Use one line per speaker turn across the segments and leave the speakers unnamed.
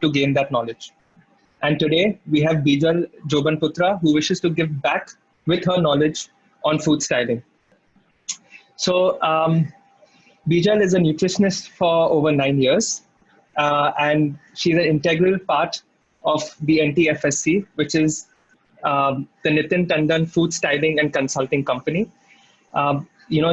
to gain that knowledge. And today we have Bijal Jobanputra, who wishes to give back with her knowledge on food styling. So Bijal is a nutritionist for over 9 years, and she's an integral part of the NTFSC, which is the Nitin Tandon Food Styling and Consulting Company.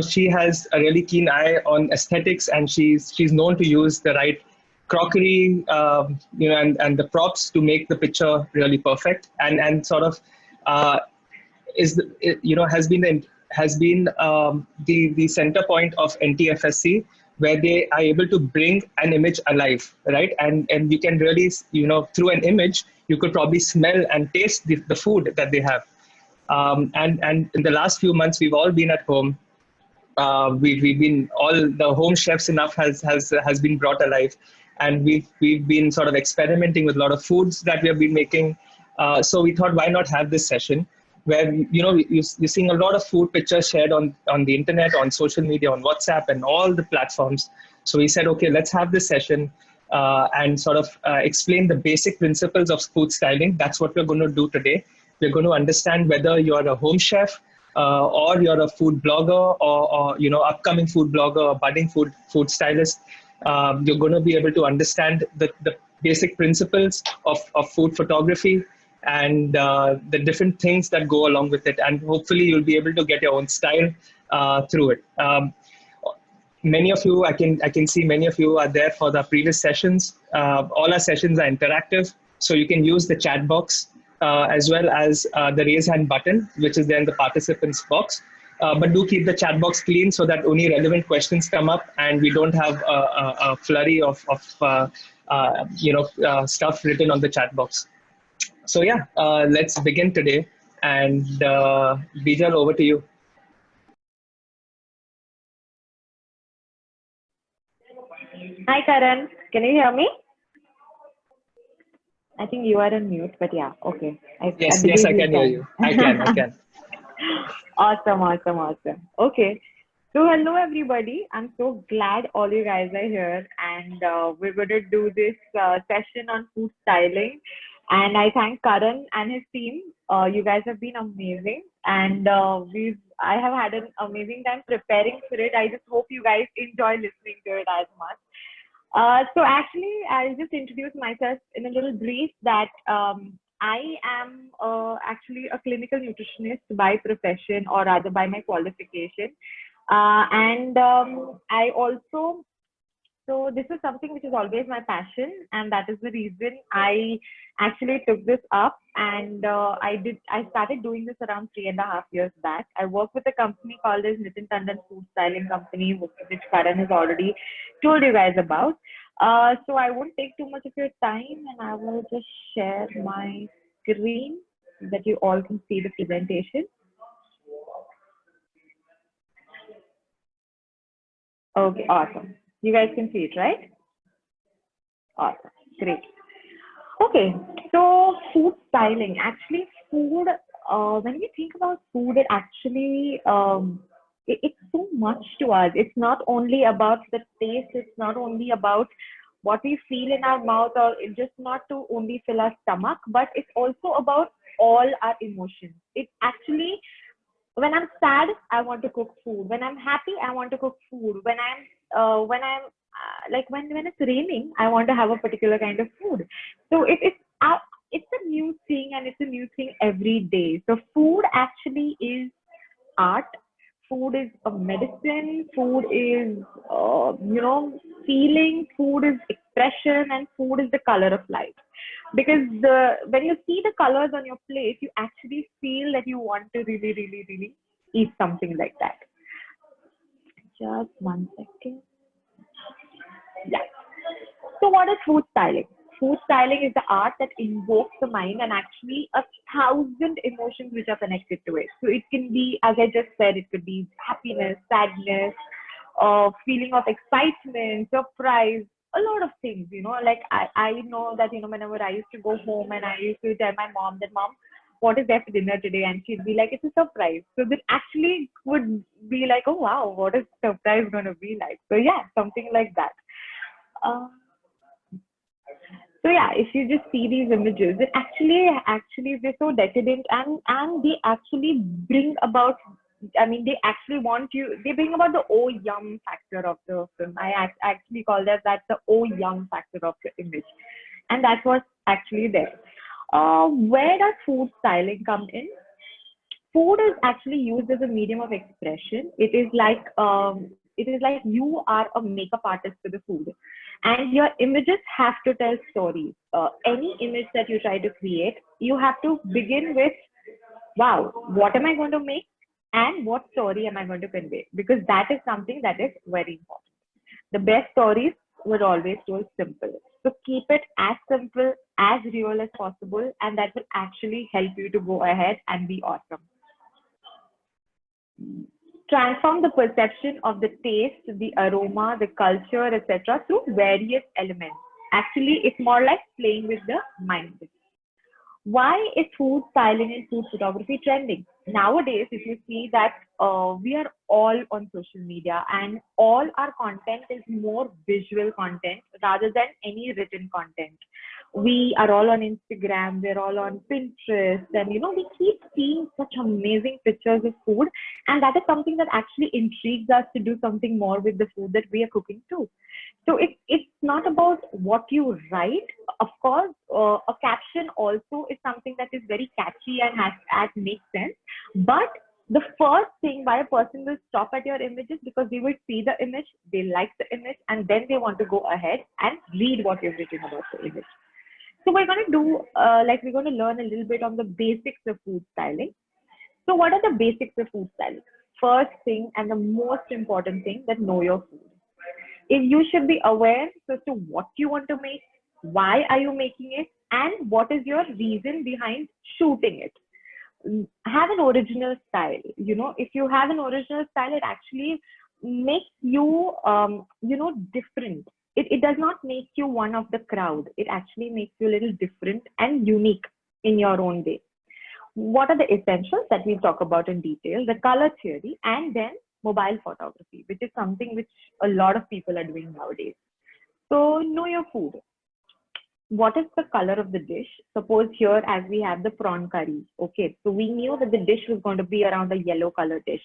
She has a really keen eye on aesthetics, and she's known to use the right crockery, and the props to make the picture really perfect, and sort of has been the center point of NTFSC, where they are able to bring an image alive, right? And you can really, through an image, you could probably smell and taste the food that they have. And in the last few months, we've all been at home. We've been, all the home chefs enough has been brought alive, and we've been sort of experimenting with a lot of foods that we have been making. So we thought, why not have this session where you're seeing a lot of food pictures shared on the internet, on social media, on WhatsApp, and all the platforms. So we said, okay, let's have this session and sort of explain the basic principles of food styling. That's what we're going to do today. We're going to understand whether you're a home chef or you're a food blogger, or upcoming food blogger, or budding food stylist. You're going to be able to understand the basic principles of food photography and the different things that go along with it. And hopefully you'll be able to get your own style through it. Many of you, I can see many of you are there for the previous sessions. All our sessions are interactive, so you can use the chat box as well as the raise hand button, which is there in the participants box. But do keep the chat box clean so that only relevant questions come up and we don't have a flurry of stuff written on the chat box. So yeah, let's begin today. And Bijal, over to you.
Hi, Karan. Can you hear me? I think you are on mute, but yeah, okay.
Yes, I can hear you. I can.
Awesome. Okay. So hello, everybody. I'm so glad all you guys are here, and we're going to do this session on food styling. And I thank Karan and his team. You guys have been amazing, and I have had an amazing time preparing for it. I just hope you guys enjoy listening to it as much. So actually, I'll just introduce myself in a little brief that I am actually a clinical nutritionist by profession, or rather by my qualification. I also, so this is something which is always my passion, and that is the reason I actually took this up. And I started doing this around 3.5 years back. I work with a company called as Nitin Tandon Food Styling Company, which Karan has already told you guys about. So I won't take too much of your time, and I will just share my screen so that you all can see the presentation. Okay, awesome. You guys can see it, right? Awesome, great. Okay, so food styling. Actually, food, when we think about food, it actually, it's so much to us. It's not only about the taste, it's not only about what we feel in our mouth, or it's just not to only fill our stomach, but it's also about all our emotions. It actually, when I'm sad, I want to cook food. When I'm happy, I want to cook food. When it's raining, I want to have a particular kind of food. So it's a new thing, and it's a new thing every day. So food actually is art. Food is a medicine. Food is feeling. Food is expression, and food is the color of life. Because when you see the colors on your plate, you actually feel that you want to really, really, really eat something like that. Just 1 second. Yeah. So what is food styling? Food styling is the art that invokes the mind and actually 1,000 emotions which are connected to it. So it can be, as I just said, it could be happiness, sadness, feeling of excitement, surprise, a lot of things, like I know that, whenever I used to go home and I used to tell my mom that, Mom, what is there for dinner today? And she'd be like, it's a surprise. So that actually would be like, oh, wow, what is surprise going to be like? So yeah, something like that. So So yeah, if you just see these images, it actually they're so decadent, and they actually bring about. I mean, they actually want you. They bring about the oh yum factor of the film. Actually call that the oh yum factor of the image, and that's what's actually there. Where does food styling come in? Food is actually used as a medium of expression. It is like you are a makeup artist for the food, and your images have to tell stories. Any image that you try to create, you have to begin with, wow, what am I going to make, and what story am I going to convey? Because that is something that is very important. The best stories were always told simple. So keep it as simple, as real as possible, and that will actually help you to go ahead and be awesome. Transform the perception of the taste, the aroma, the culture, etc. through various elements. Actually, it's more like playing with the mind. Why is food styling and food photography trending? Nowadays, if you see that we are all on social media, and all our content is more visual content rather than any written content. We are all on Instagram, we're all on Pinterest, and we keep seeing such amazing pictures of food, and that is something that actually intrigues us to do something more with the food that we are cooking too. So it's not about what you write. Of course, a caption also is something that is very catchy and has makes sense. But the first thing why a person will stop at your images, because they will see the image, they like the image, and then they want to go ahead and read what you've written about the image. So we're going to do we're going to learn a little bit on the basics of food styling. So what are the basics of food styling? First thing, and the most important thing, that know your food. If you should be aware as to what you want to make, why are you making it, and what is your reason behind shooting it. Have an original style. If you have an original style, it actually makes you different. It does not make you one of the crowd. It actually makes you a little different and unique in your own way. What are the essentials that we talk about in detail? The color theory, and then mobile photography, which is something which a lot of people are doing nowadays. So know your food. What is the color of the dish? Suppose here, as we have the prawn curry. Okay, so we knew that the dish was going to be around a yellow color dish.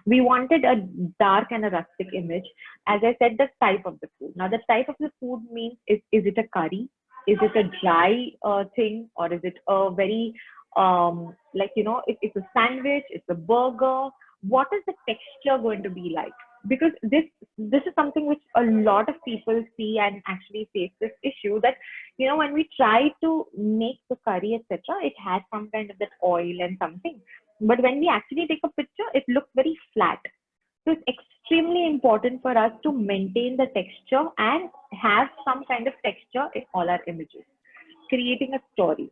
We wanted a dark and a rustic image. As I said, the type of the food. Now, the type of the food means, is it a curry? Is it a dry thing? Or is it a very, it's a sandwich, it's a burger? What is the texture going to be like? Because this is something which a lot of people see and actually face this issue, that when we try to make the curry, etc., it has some kind of that oil and something, but when we actually take a picture, it looks very flat. So it's extremely important for us to maintain the texture and have some kind of texture in all our images, creating a story.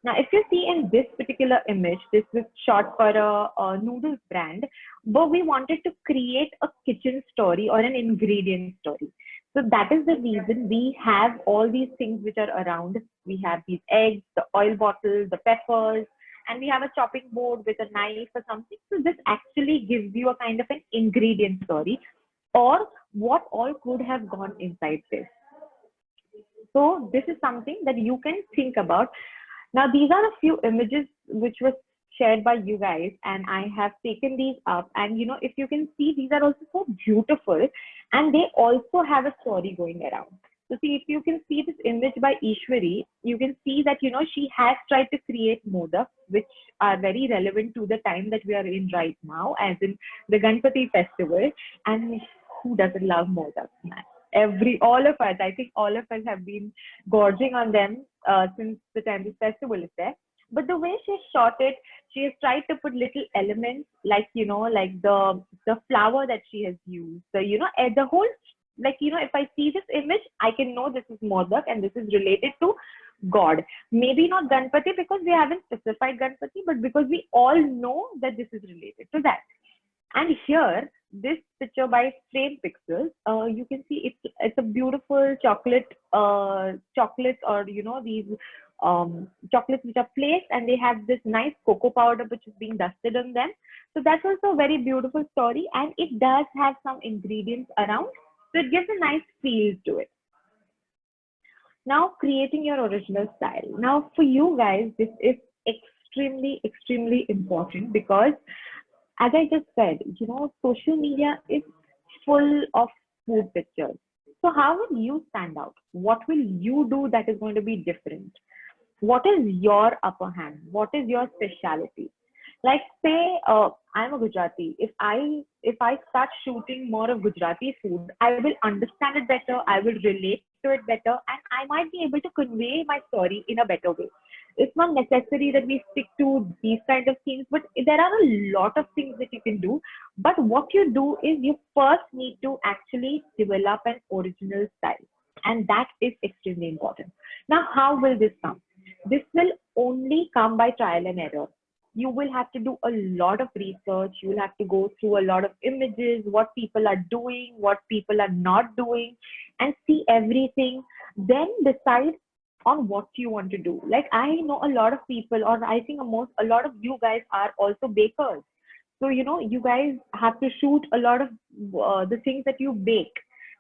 Now, if you see in this particular image, this was shot for a noodles brand, but we wanted to create a kitchen story or an ingredient story. So that is the reason we have all these things which are around. We have these eggs, the oil bottle, the peppers, and we have a chopping board with a knife or something. So this actually gives you a kind of an ingredient story, or what all could have gone inside this. So this is something that you can think about. Now, these are a few images which were shared by you guys, and I have taken these up. And if you can see, these are also so beautiful, and they also have a story going around. So see, if you can see this image by Ishwari, you can see that she has tried to create modak, which are very relevant to the time that we are in right now, as in the Ganpati festival. And who doesn't love modak, man? All of us, I think all of us have been gorging on them since the time this festival is there. But the way she shot it, she has tried to put little elements like like the flower that she has used. So the whole, if I see this image, I can know this is modak and this is related to God. Maybe not Ganpati, because we haven't specified Ganpati, but because we all know that this is related to that. And here, this picture by Frame Pixels, you can see it's a beautiful chocolates, or these chocolates which are placed, and they have this nice cocoa powder which is being dusted on them. So that's also a very beautiful story, and it does have some ingredients around, so it gives a nice feel to it. Now, creating your original style. Now, for you guys, this is extremely, extremely important because, as I just said, social media is full of food pictures. So, how will you stand out? What will you do that is going to be different? What is your upper hand? What is your specialty? Like, say, I'm a Gujarati. If I start shooting more of Gujarati food, I will understand it better. I will relate to it better, and I might be able to convey my story in a better way. It's not necessary that we stick to these kind of things, but there are a lot of things that you can do. But what you do is you first need to actually develop an original style, and that is extremely important. Now, how will this come? This will only come by trial and error. You will have to do a lot of research. You will have to go through a lot of images, what people are doing, what people are not doing, and see everything. Then decide on what you want to do. Like, I know a lot of people, or I think a lot of you guys are also bakers. So, you guys have to shoot a lot of the things that you bake.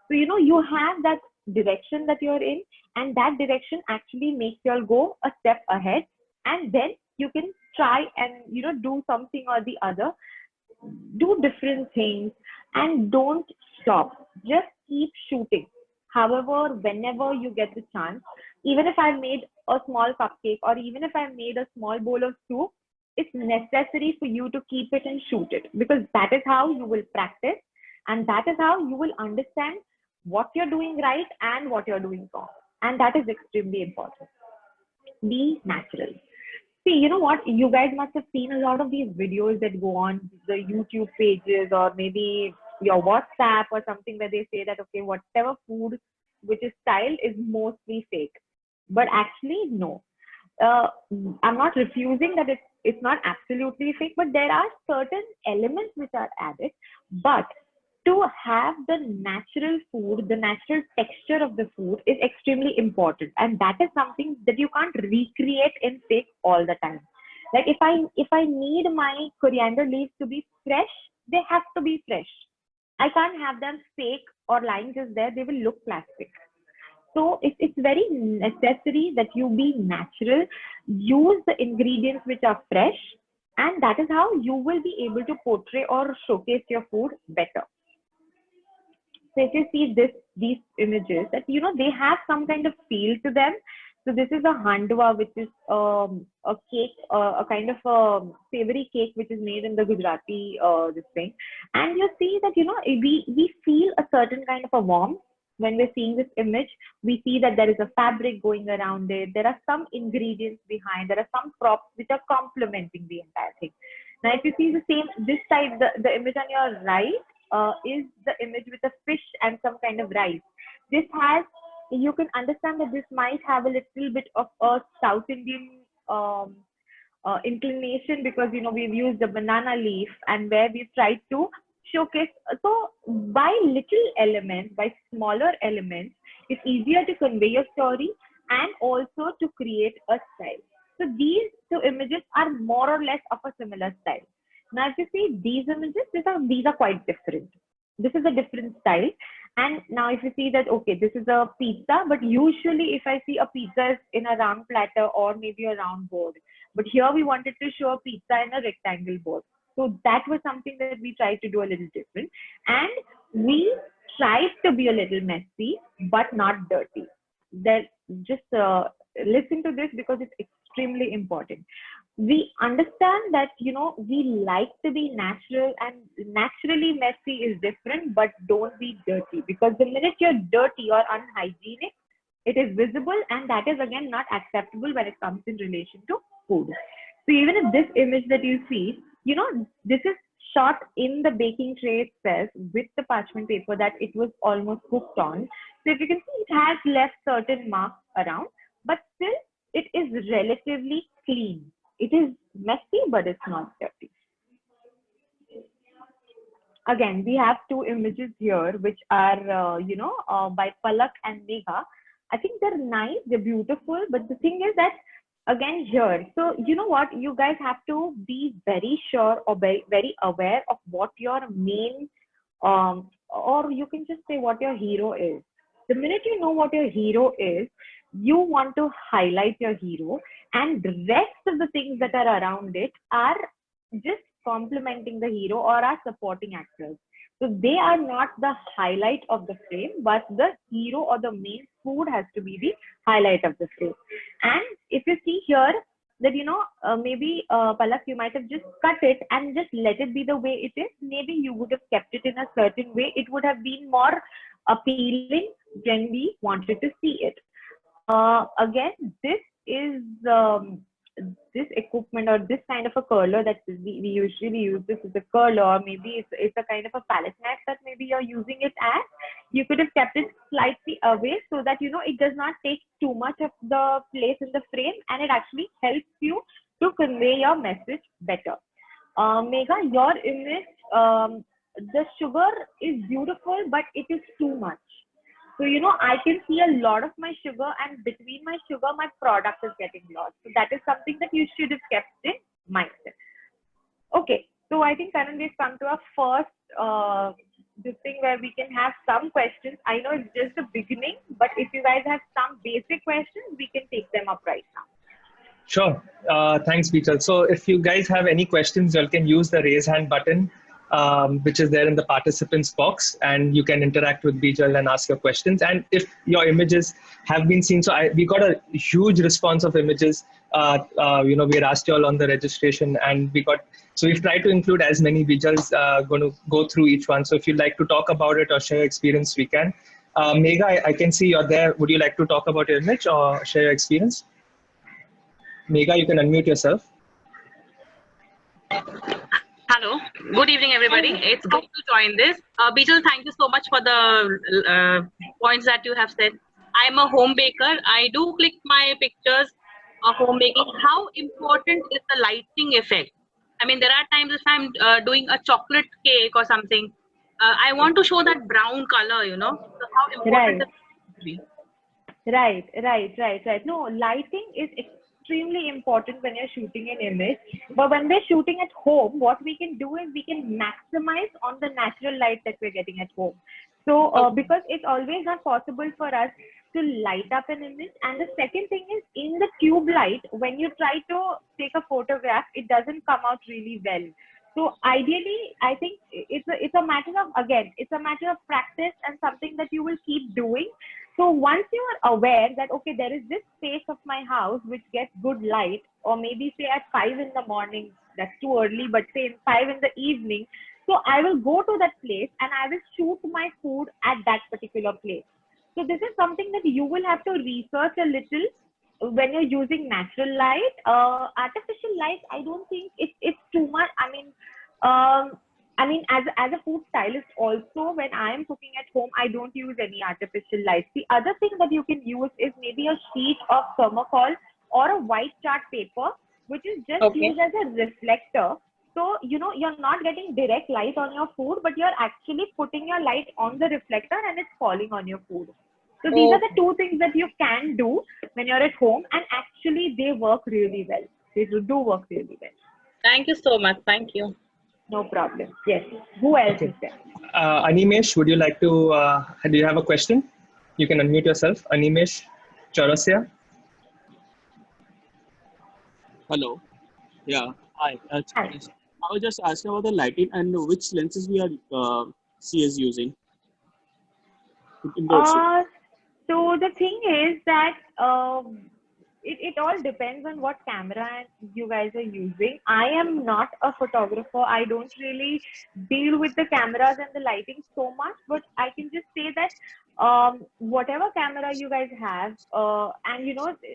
So, you have that direction that you're in, and that direction actually makes you all go a step ahead, and then you can try and, do something or the other, do different things, and don't stop. Just keep shooting. However, whenever you get the chance, even if I made a small cupcake or even if I made a small bowl of soup, it's necessary for you to keep it and shoot it, because that is how you will practice, and that is how you will understand what you're doing right and what you're doing wrong. And that is extremely important. Be natural. See, you know what? You guys must have seen a lot of these videos that go on the YouTube pages or maybe your WhatsApp or something, where they say that, okay, whatever food which is styled is mostly fake. But actually, no. Uh, I'm not refusing that it's not absolutely fake, but there are certain elements which are added. But to have the natural food, the natural texture of the food is extremely important, and that is something that you can't recreate in fake all the time. Like, if I need my coriander leaves to be fresh, they have to be fresh. I can't have them fake or lying just there; they will look plastic. So it's very necessary that you be natural, use the ingredients which are fresh, and that is how you will be able to portray or showcase your food better. So if you see these images, that they have some kind of feel to them. So this is a handwa, which is a cake, a kind of a savory cake, which is made in the Gujarati this thing. And you see that we feel a certain kind of a warmth when we're seeing this image. We see that there is a fabric going around it. There are some ingredients behind. There are some props which are complementing the entire thing. Now, if you see the same this side, the image on your right is the image with a fish and some kind of rice. This has, you can understand that this might have a little bit of a South Indian inclination, because we've used a banana leaf, and where we've tried to showcase. So by little elements, by smaller elements, it's easier to convey your story and also to create a style. So these two images are more or less of a similar style. Now, if you see these images, these are quite different. This is a different style. And now if you see that, okay, this is a pizza, but usually if I see a pizza is in a round platter or maybe a round board, but here we wanted to show a pizza in a rectangle board. So that was something that we tried to do a little different. And we tried to be a little messy, but not dirty. That just listen to this, because it's extremely important. We understand that we like to be natural, and naturally messy is different, but don't be dirty, because the minute you're dirty or unhygienic, it is visible, and that is again not acceptable when it comes in relation to food. So even if this image that you see, this is shot in the baking tray itself with the parchment paper that it was almost cooked on. So if you can see, it has left certain marks around, but still it is relatively clean. It is messy, but it's not dirty. Again, we have two images here, which are, by Palak and Megha. I think they're nice, they're beautiful, but the thing is that, again, here, so you know what, you guys have to be very sure or very, very aware of what your main, or you can just say what your hero is. The minute you know what your hero is, You want to highlight your hero, and the rest of the things that are around it are just complementing the hero or are supporting actors. So they are not the highlight of the frame, but the hero or the main food has to be the highlight of the frame. And if you see here, that maybe Palak, you might have just cut it and just let it be the way it is. Maybe you would have kept it in a certain way. It would have been more appealing when we wanted to see it. Again, this is this equipment or this kind of a curler that we usually use. This is a curler, or maybe it's a kind of a palette knife that maybe you're using it as. You could have kept it slightly away so that it does not take too much of the place in the frame, and it actually helps you to convey your message better. Megha, your image, the sugar is beautiful, but it is too much. So, I can see a lot of my sugar, and between my sugar, my product is getting lost. So that is something that you should have kept in mind. Okay. So I think, Karan, we've come to our first this thing where we can have some questions. I know it's just the beginning, but if you guys have some basic questions, we can take them up right now.
Sure. Thanks, Bijal. So if you guys have any questions, you can use the raise hand button, which is there in the participants box, and you can interact with Bijal and ask your questions. And if your images have been seen, so we got a huge response of images. We asked you all on the registration, and we've tried to include as many. Bijal's going to go through each one. So if you'd like to talk about it or share your experience, we can. Megha, I can see you're there. Would you like to talk about your image or share your experience? Megha, you can unmute yourself.
Hello, good evening, everybody. It's good to join this. Bijal, thank you so much for the points that you have said. I'm a home baker. I do click my pictures of home baking. How important is the lighting effect? I mean, there are times if I'm doing a chocolate cake or something, I want to show that brown color, So how important is it?
Right. No, lighting is extremely important when you're shooting an image. But when we're shooting at home, what we can do is we can maximize on the natural light that we're getting at home. So because it's always not possible for us to light up an image. And the second thing is, in the tube light, when you try to take a photograph, it doesn't come out really well. So ideally, I think it's a matter of practice and something that you will keep doing. So once you are aware that, okay, there is this space of my house which gets good light, or maybe say at 5 in the morning, that's too early, but say 5 in the evening. So I will go to that place and I will shoot my food at that particular place. So this is something that you will have to research a little when you're using natural light. Artificial light, I don't think it's too much. I mean, as a food stylist also, when I am cooking at home, I don't use any artificial light. The other thing that you can use is maybe a sheet of thermocol or a white chart paper, which is just used as a reflector. So, you're not getting direct light on your food, but you're actually putting your light on the reflector and it's falling on your food. So these are the two things that you can do when you're at home, and actually they work really well. They do work really well.
Thank you so much. Thank you.
No problem. Yes. Who else is there?
Animesh, would you like to, do you have a question? You can unmute yourself. Animesh Chaurasia.
Hello. Yeah. Hi. I was just asking about the lighting and which lenses we are she is using.
So the thing is that it all depends on what camera you guys are using. I am not a photographer. I don't really deal with the cameras and the lighting so much, but I can just say that whatever camera you guys have, and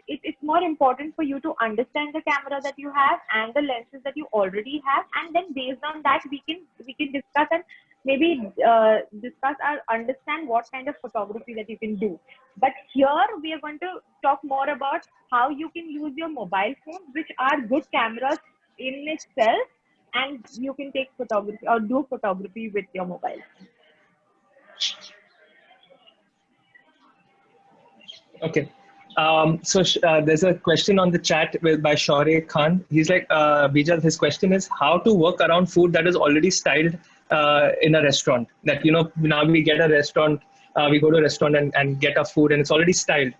it's more important for you to understand the camera that you have and the lenses that you already have, and then based on that we can discuss and maybe discuss or understand what kind of photography that you can do. But here we are going to talk more about how you can use your mobile phones, which are good cameras in itself, and you can take photography or do photography with your mobile.
Okay. So there's a question on the chat by Shaurya Khan. He's like, Bijal, his question is how to work around food that is already styled in a restaurant. That, now we get a restaurant, we go to a restaurant and get our food and it's already styled.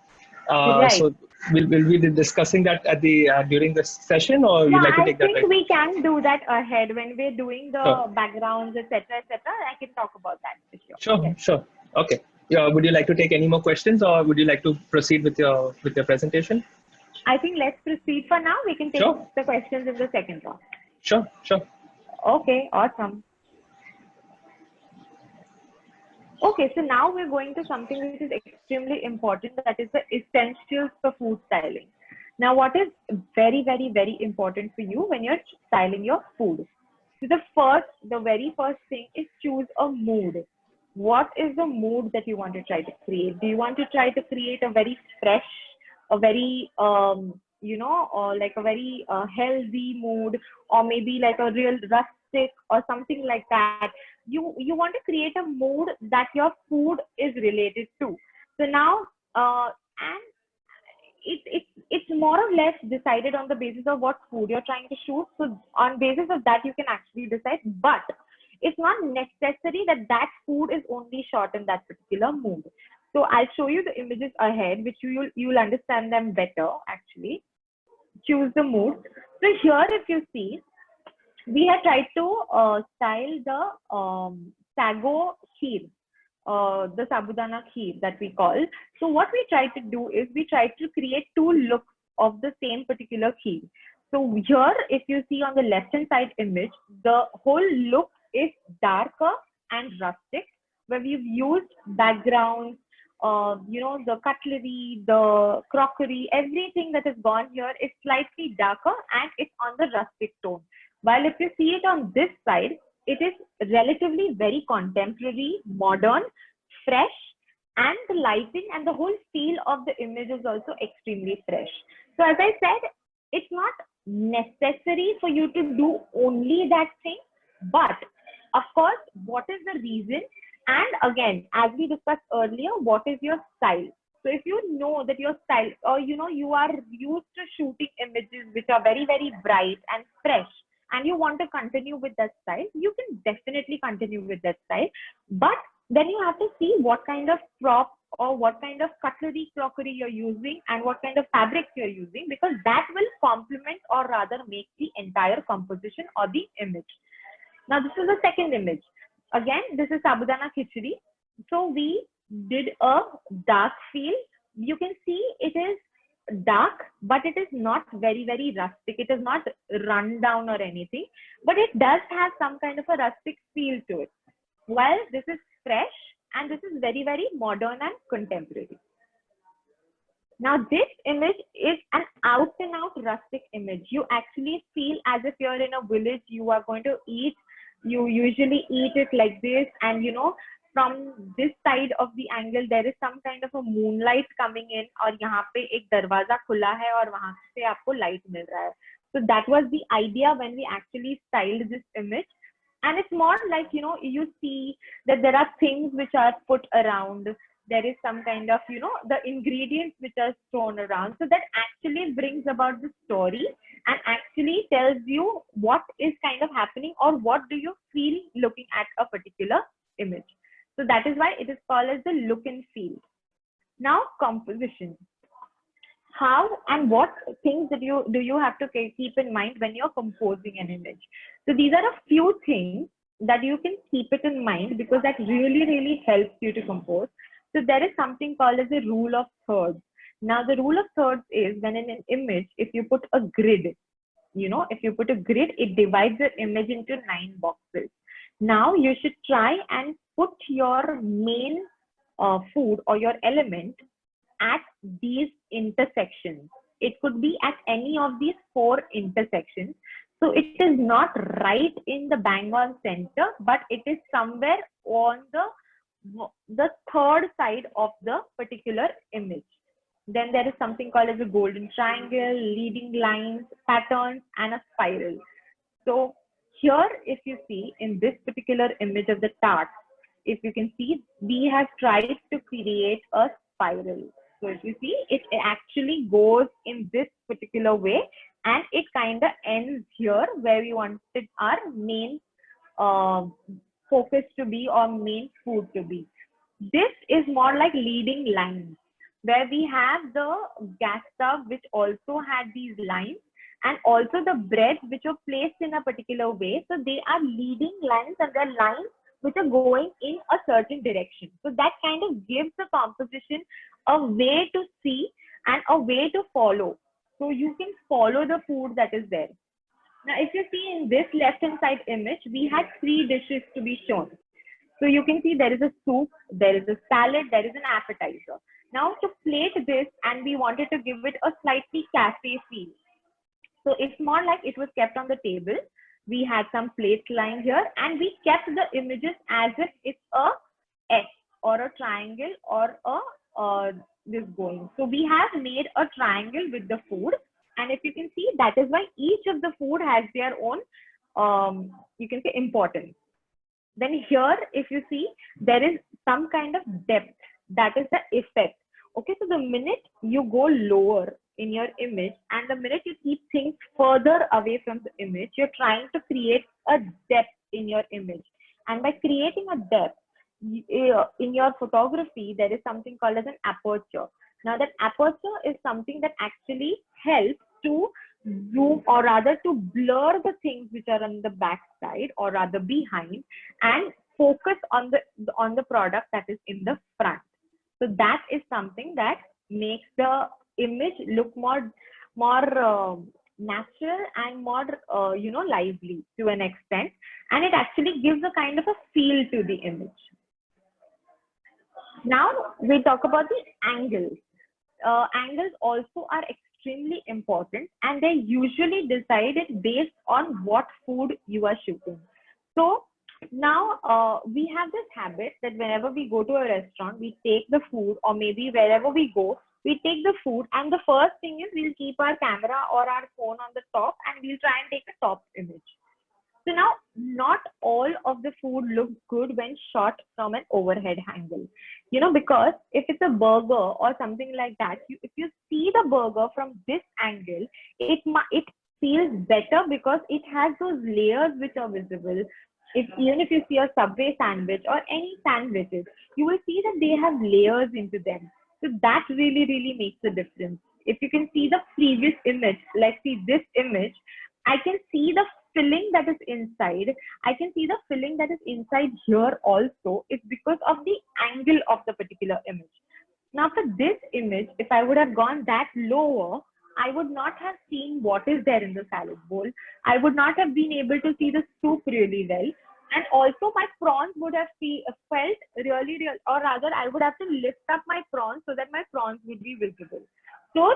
Right.
So will we be discussing that at the during this session, or
Yeah,
you'd like to
I
take that
think
right?
we can do that ahead when we're doing the
Sure.
backgrounds, etc., etc. I can talk about that for sure.
Sure,
Yes.
sure. Okay. Yeah, would you like to take any more questions, or would you like to proceed with your presentation?
I think let's proceed for now. We can take
Sure,
the questions in the second round.
sure, sure.
Okay, awesome. Okay, so now we're going to something which is extremely important, that is the essentials for food styling. Now, what is very, very, very important for you when you're styling your food? So the very first thing is choose a mood. What is the mood that you want to try to create? Do you want to try to create a very fresh, a very, like a very healthy mood, or maybe like a real rustic or something like that? You want to create a mood that your food is related to. So now, and it's more or less decided on the basis of what food you're trying to shoot. So on basis of that, you can actually decide. But it's not necessary that that food is only shot in that particular mood. So I'll show you the images ahead, which you'll understand them better actually. Choose the mood. So here, if you see, we have tried to style the sago kheer, the sabudana kheer that we call. So what we try to do is we try to create two looks of the same particular kheer. So here, if you see on the left hand side image, the whole look is darker and rustic, where we've used backgrounds, the cutlery, the crockery, everything that has gone here is slightly darker and it's on the rustic tone. While if you see it on this side, it is relatively very contemporary, modern, fresh, and the lighting and the whole feel of the image is also extremely fresh. So as I said, it's not necessary for you to do only that thing, but of course, what is the reason? And again, as we discussed earlier, what is your style? So if you know that your style, or you are used to shooting images which are very, very bright and fresh, and you want to continue with that style, you can definitely continue with that style. But then you have to see what kind of prop or what kind of cutlery, crockery you're using and what kind of fabrics you're using, because that will complement or rather make the entire composition or the image. Now, this is the second image. Again, this is Sabudana Khichdi. So we did a dark feel. You can see it is dark, but it is not very, very rustic. It is not run down or anything, but it does have some kind of a rustic feel to it. While this is fresh and this is very, very modern and contemporary. Now, this image is an out and out rustic image. You actually feel as if you're in a village, you are going to eat. You usually eat it like this, and from this side of the angle, there is some kind of a moonlight coming in, और यहाँ पे एक दरवाजा खुला है और वहाँ से आपको light मिल रहा है. So that was the idea when we actually styled this image. And it's more like, you see that there are things which are put around. There is some kind of, the ingredients which are thrown around. So that actually brings about the story and actually tells you what is kind of happening or what do you feel looking at a particular image. So that is why it is called as the look and feel. Now, composition. How and what things do you have to keep in mind when you're composing an image? So these are a few things that you can keep it in mind, because that really, really helps you to compose. So there is something called as a rule of thirds. Now, the rule of thirds is when in an image, if you put a grid, if you put a grid, it divides the image into 9 boxes. Now, you should try and put your main food or your element at these intersections. It could be at any of these 4 intersections. So it is not right in the bang on center, but it is somewhere on the third side of the particular image. Then there is something called as a golden triangle, leading lines, patterns, and a spiral. So here, if you see in this particular image of the tart, if you can see, we have tried to create a spiral. So if you see, it actually goes in this particular way, and it kind of ends here where we wanted our main focus to be or main food to be. This is more like leading lines. where we have the gas stove, which also had these lines, and also the breads which were placed in a particular way. So they are leading lines, and they're lines which are going in a certain direction. So that kind of gives the composition a way to see and a way to follow. So you can follow the food that is there. Now, if you see in this left-hand side image, we had 3 dishes to be shown. So you can see there is a soup, there is a salad, there is an appetizer. Now to plate this, and we wanted to give it a slightly cafe feel. So it's more like it was kept on the table. We had some plates lying here, and we kept the images as if it's a S or a triangle or a this going. So we have made a triangle with the food, and if you can see, that is why each of the food has their own, you can say, importance. Then here, if you see, there is some kind of depth. That is the effect. Okay, so the minute you go lower in your image, and the minute you keep things further away from the image, you're trying to create a depth in your image. And by creating a depth in your photography, there is something called as an aperture. Now that aperture is something that actually helps to zoom, or rather to blur the things which are on the back side, or rather behind, and focus on the product that is in the front. So that is something that makes the image look more natural and more lively to an extent, and it actually gives a kind of a feel to the image. Now we talk about the angles. Angles also are extremely important, and they're usually decided based on what food you are shooting. So now we have this habit that whenever we go to a restaurant, we take the food, or maybe wherever we go, we take the food, and the first thing is we'll keep our camera or our phone on the top, and we'll try and take a top image. So now, not all of the food looks good when shot from an overhead angle. Because if it's a burger or something like that, if you see the burger from this angle, it feels better because it has those layers which are visible. Even if you see a Subway sandwich or any sandwiches, you will see that they have layers into them. So that really, really makes a difference. If you can see the previous image, like see this image, I can see the filling that is inside. I can see the filling that is inside here also. It's because of the angle of the particular image. Now for this image, if I would have gone that lower, I would not have seen what is there in the salad bowl. I would not have been able to see the soup really well. And also my prawns would have felt really, or rather I would have to lift up my prawns so that my prawns would be visible. So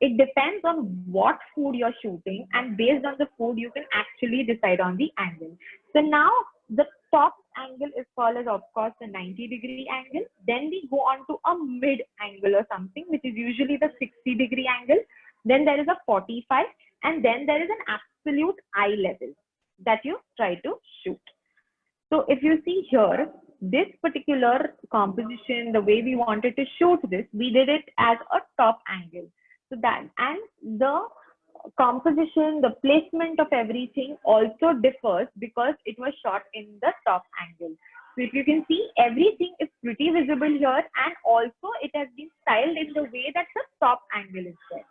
it depends on what food you're shooting, and based on the food, you can actually decide on the angle. So now the top angle is called as, of course, the 90-degree angle. Then we go on to a mid angle or something, which is usually the 60-degree angle. Then there is a 45, and then there is an absolute eye level that you try to shoot. So if you see here, this particular composition, the way we wanted to shoot this, we did it as a top angle. So that, and the composition, the placement of everything also differs because it was shot in the top angle. So if you can see, everything is pretty visible here, and also it has been styled in the way that the top angle is there.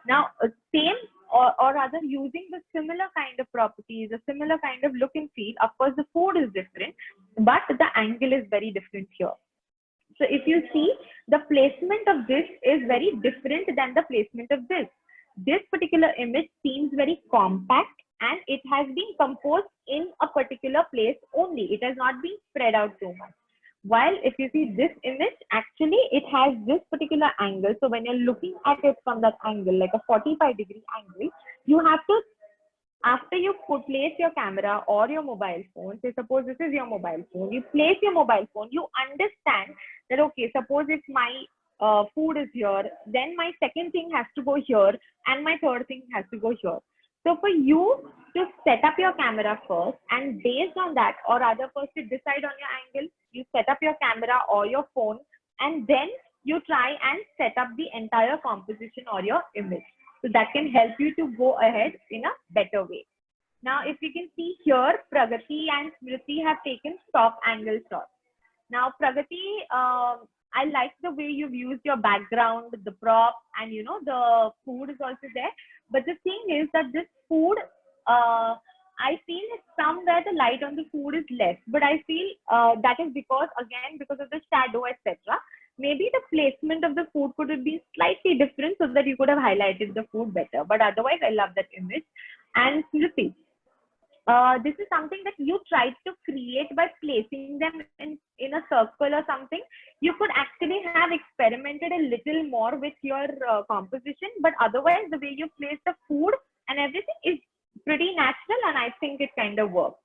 Now, same or rather using the similar kind of properties, a similar kind of look and feel. Of course, the food is different, but the angle is very different here. So if you see, the placement of this is very different than the placement of this. This particular image seems very compact, and it has been composed in a particular place only. It has not been spread out too much. While if you see this image, actually it has this particular angle. So when you're looking at it from that angle, like a 45-degree angle, you have to, after you place your camera or your mobile phone, say suppose this is your mobile phone, you place your mobile phone, you understand that, okay, suppose if my food is here, then my second thing has to go here, and my third thing has to go here. So for you to set up your camera first, and based on that, or rather first to decide on your angle, you set up your camera or your phone, and then you try and set up the entire composition or your image. So that can help you to go ahead in a better way. Now, if you can see here, Pragati and Smriti have taken top angle shots. Now, Pragati, I like the way you've used your background, the prop, and you know, the food is also there. But the thing is that this food, I feel it's somewhere the light on the food is less. But I feel that is because, again, because of the shadow, etc. Maybe the placement of the food could have been slightly different so that you could have highlighted the food better. But otherwise, I love that image. And Smriti, this is something that you tried to create by placing them in a circle or something. You could actually have experimented a little more with your composition, but otherwise the way you place the food and everything is pretty natural, and I think it kind of works.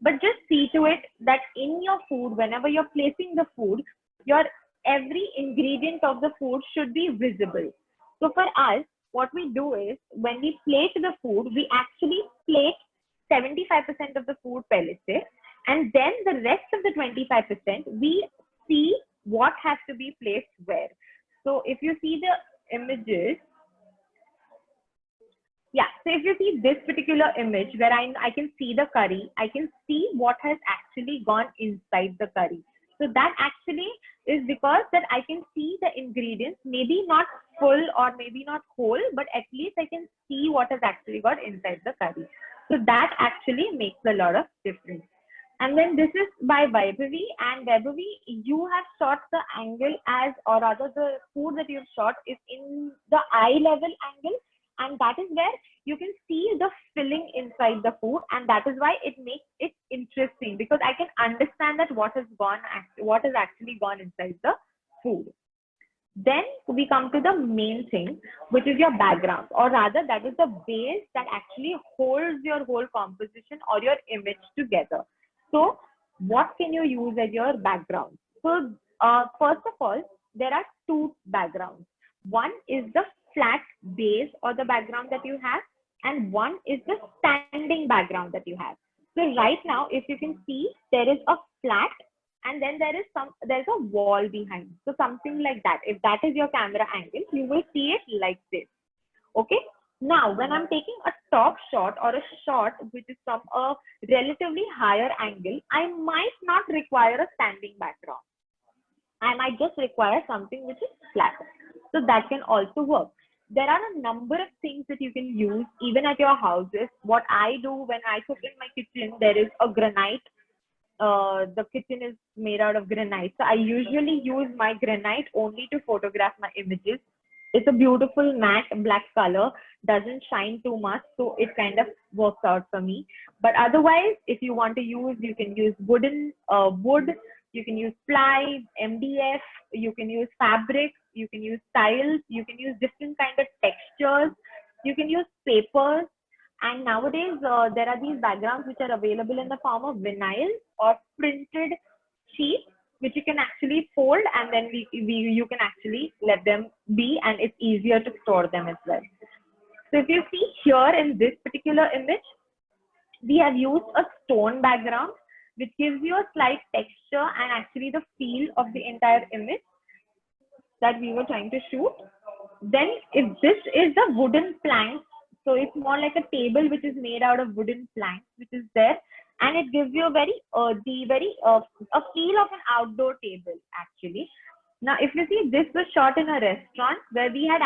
But just see to it that in your food, whenever you're placing the food, your every ingredient of the food should be visible. So for us, what we do is when we plate the food, we actually plate 75% of the food pelleted, and then the rest of the 25% we see what has to be placed where. So if you see the images, yeah, so if you see this particular image where I can see the curry, I can see what has actually gone inside the curry. So that actually is because that I can see the ingredients, maybe not full or maybe not whole, but at least I can see what has actually got inside the curry. So that actually makes a lot of difference. And then this is by Vaibhavi, and Vaibhavi, you have shot the angle as, or rather the food that you've shot is in the eye level angle, and that is where you can see the filling inside the food, and that is why it makes it interesting, because I can understand that what has actually gone inside the food. Then we come to the main thing, which is your background, or rather that is the base that actually holds your whole composition or your image together. So what can you use as your background? So first of all, there are two backgrounds. One is the flat base or the background that you have, and one is the standing background that you have. So right now, if you can see, there is a flat, and then there's a wall behind. So something like that. If that is your camera angle, you will see it like this. Okay. Now, when I'm taking a top shot or a shot which is from a relatively higher angle, I might not require a standing background. I might just require something which is flat. So that can also work. There are a number of things that you can use even at your houses. What I do when I cook in my kitchen, there is a granite. The kitchen is made out of granite. So I usually use my granite only to photograph my images. It's a beautiful matte black color, doesn't shine too much, so it kind of works out for me. But otherwise, if you want to use, you can use wood, you can use ply, MDF, you can use fabric, you can use tiles, you can use different kind of textures, you can use papers. And nowadays, there are these backgrounds which are available in the form of vinyl or printed sheets, which you can actually fold, and then you can actually let them be, and it's easier to store them as well. So if you see here in this particular image, we have used a stone background, which gives you a slight texture and actually the feel of the entire image that we were trying to shoot. Then if this is the wooden plank, so it's more like a table which is made out of wooden planks, which is there, and it gives you a very earthy, a feel of an outdoor table actually. Now, if you see, this was shot in a restaurant where we had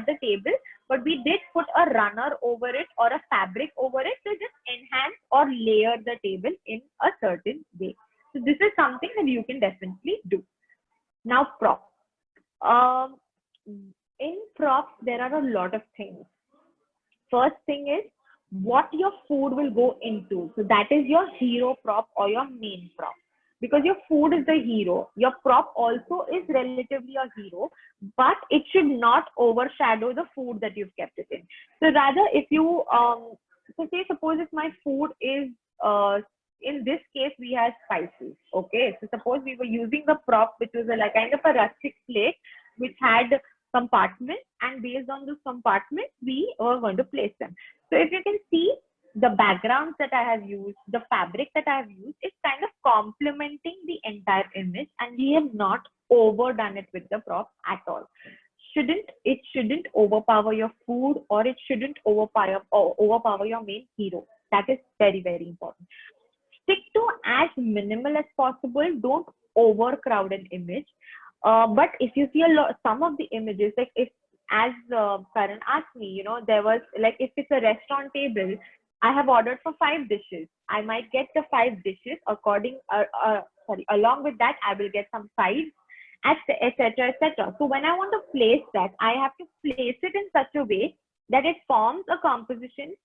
the table, but we did put a runner over it or a fabric over it to just enhance or layer the table in a certain way. So this is something that you can definitely do. Now, props. In props, there are a lot of things. First thing is what your food will go into. So that is your hero prop or your main prop. Because your food is the hero. Your prop also is relatively a hero, but it should not overshadow the food that you've kept it in. So rather, if you, so say suppose if my food is, in this case, we had spices. Okay. So suppose we were using the prop, which was a kind of a rustic plate, which had compartments, and based on those compartments, we are going to place them. So if you can see, the backgrounds that I have used, the fabric that I have used, is kind of complementing the entire image, and we have not overdone it with the prop at all. It shouldn't overpower your food, or it shouldn't overpower your main hero. That is very, very important. stick to as minimal as possible. Don't overcrowd an image. But if you see some of the images, like if, as Karan asked me, there was like, if it's a restaurant table, I have ordered for 5 dishes. I might get the 5 dishes along with that, I will get some sides, etc., etc. So when I want to place that, I have to place it in such a way that it forms a composition,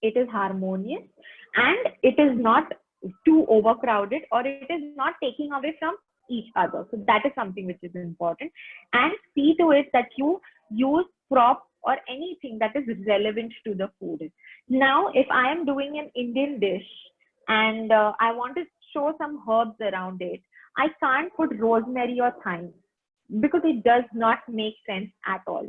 it is harmonious, and it is not too overcrowded, or it is not taking away from each other. So that is something which is important. And see to it that you use props or anything that is relevant to the food. Now, if I am doing an Indian dish and I want to show some herbs around it, I can't put rosemary or thyme because it does not make sense at all.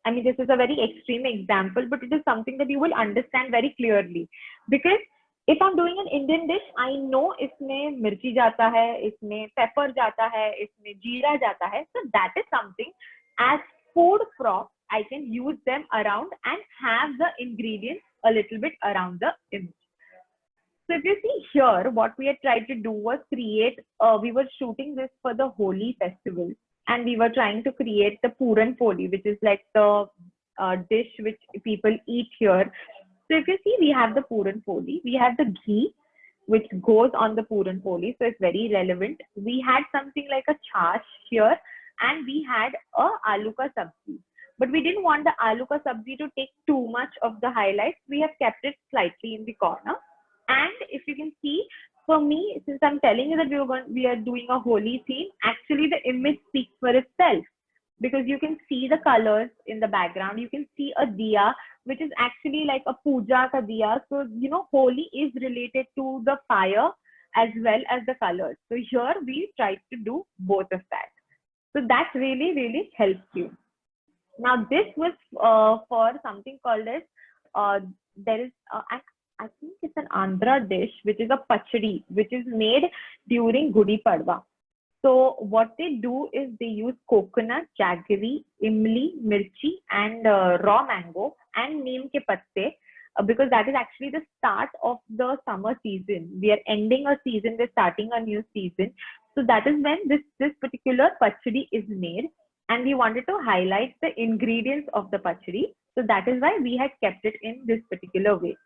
I mean, this is a very extreme example, but it is something that you will understand very clearly. Because if I'm doing an Indian dish, I know इसमें मिर्ची जाता है, इसमें pepper जाता है, इसमें जीरा जाता है. So that is something as food prop, I can use them around and have the ingredients a little bit around the image. So if you see here, what we had tried to do was create, we were shooting this for the Holi festival, and we were trying to create the Puran Poli, which is like the dish which people eat here. So if you see, we have the Puran Poli, we have the ghee, which goes on the Puran Poli, so it's very relevant. We had something like a chash here, and we had a aloo ka sabzi. But we didn't want the aloo ka sabzi to take too much of the highlights. We have kept it slightly in the corner. And if you can see, for me, since I'm telling you that we are doing a holy theme, actually the image speaks for itself, because you can see the colors in the background. You can see a diya, which is actually like a puja ka diya. So, Holi is related to the fire as well as the colors. So here we tried to do both of that. So that really, really helps you. Now this was for something called as, there is, I think it's an Andhra dish, which is a pachadi, which is made during Gudi Padwa. So what they do is they use coconut, jaggery, imli, mirchi, and raw mango and neem ke patte, because that is actually the start of the summer season. We are ending a season, we're starting a new season. So that is when this particular pachadi is made, and we wanted to highlight the ingredients of the pachadi. So that is why we had kept it in this particular way.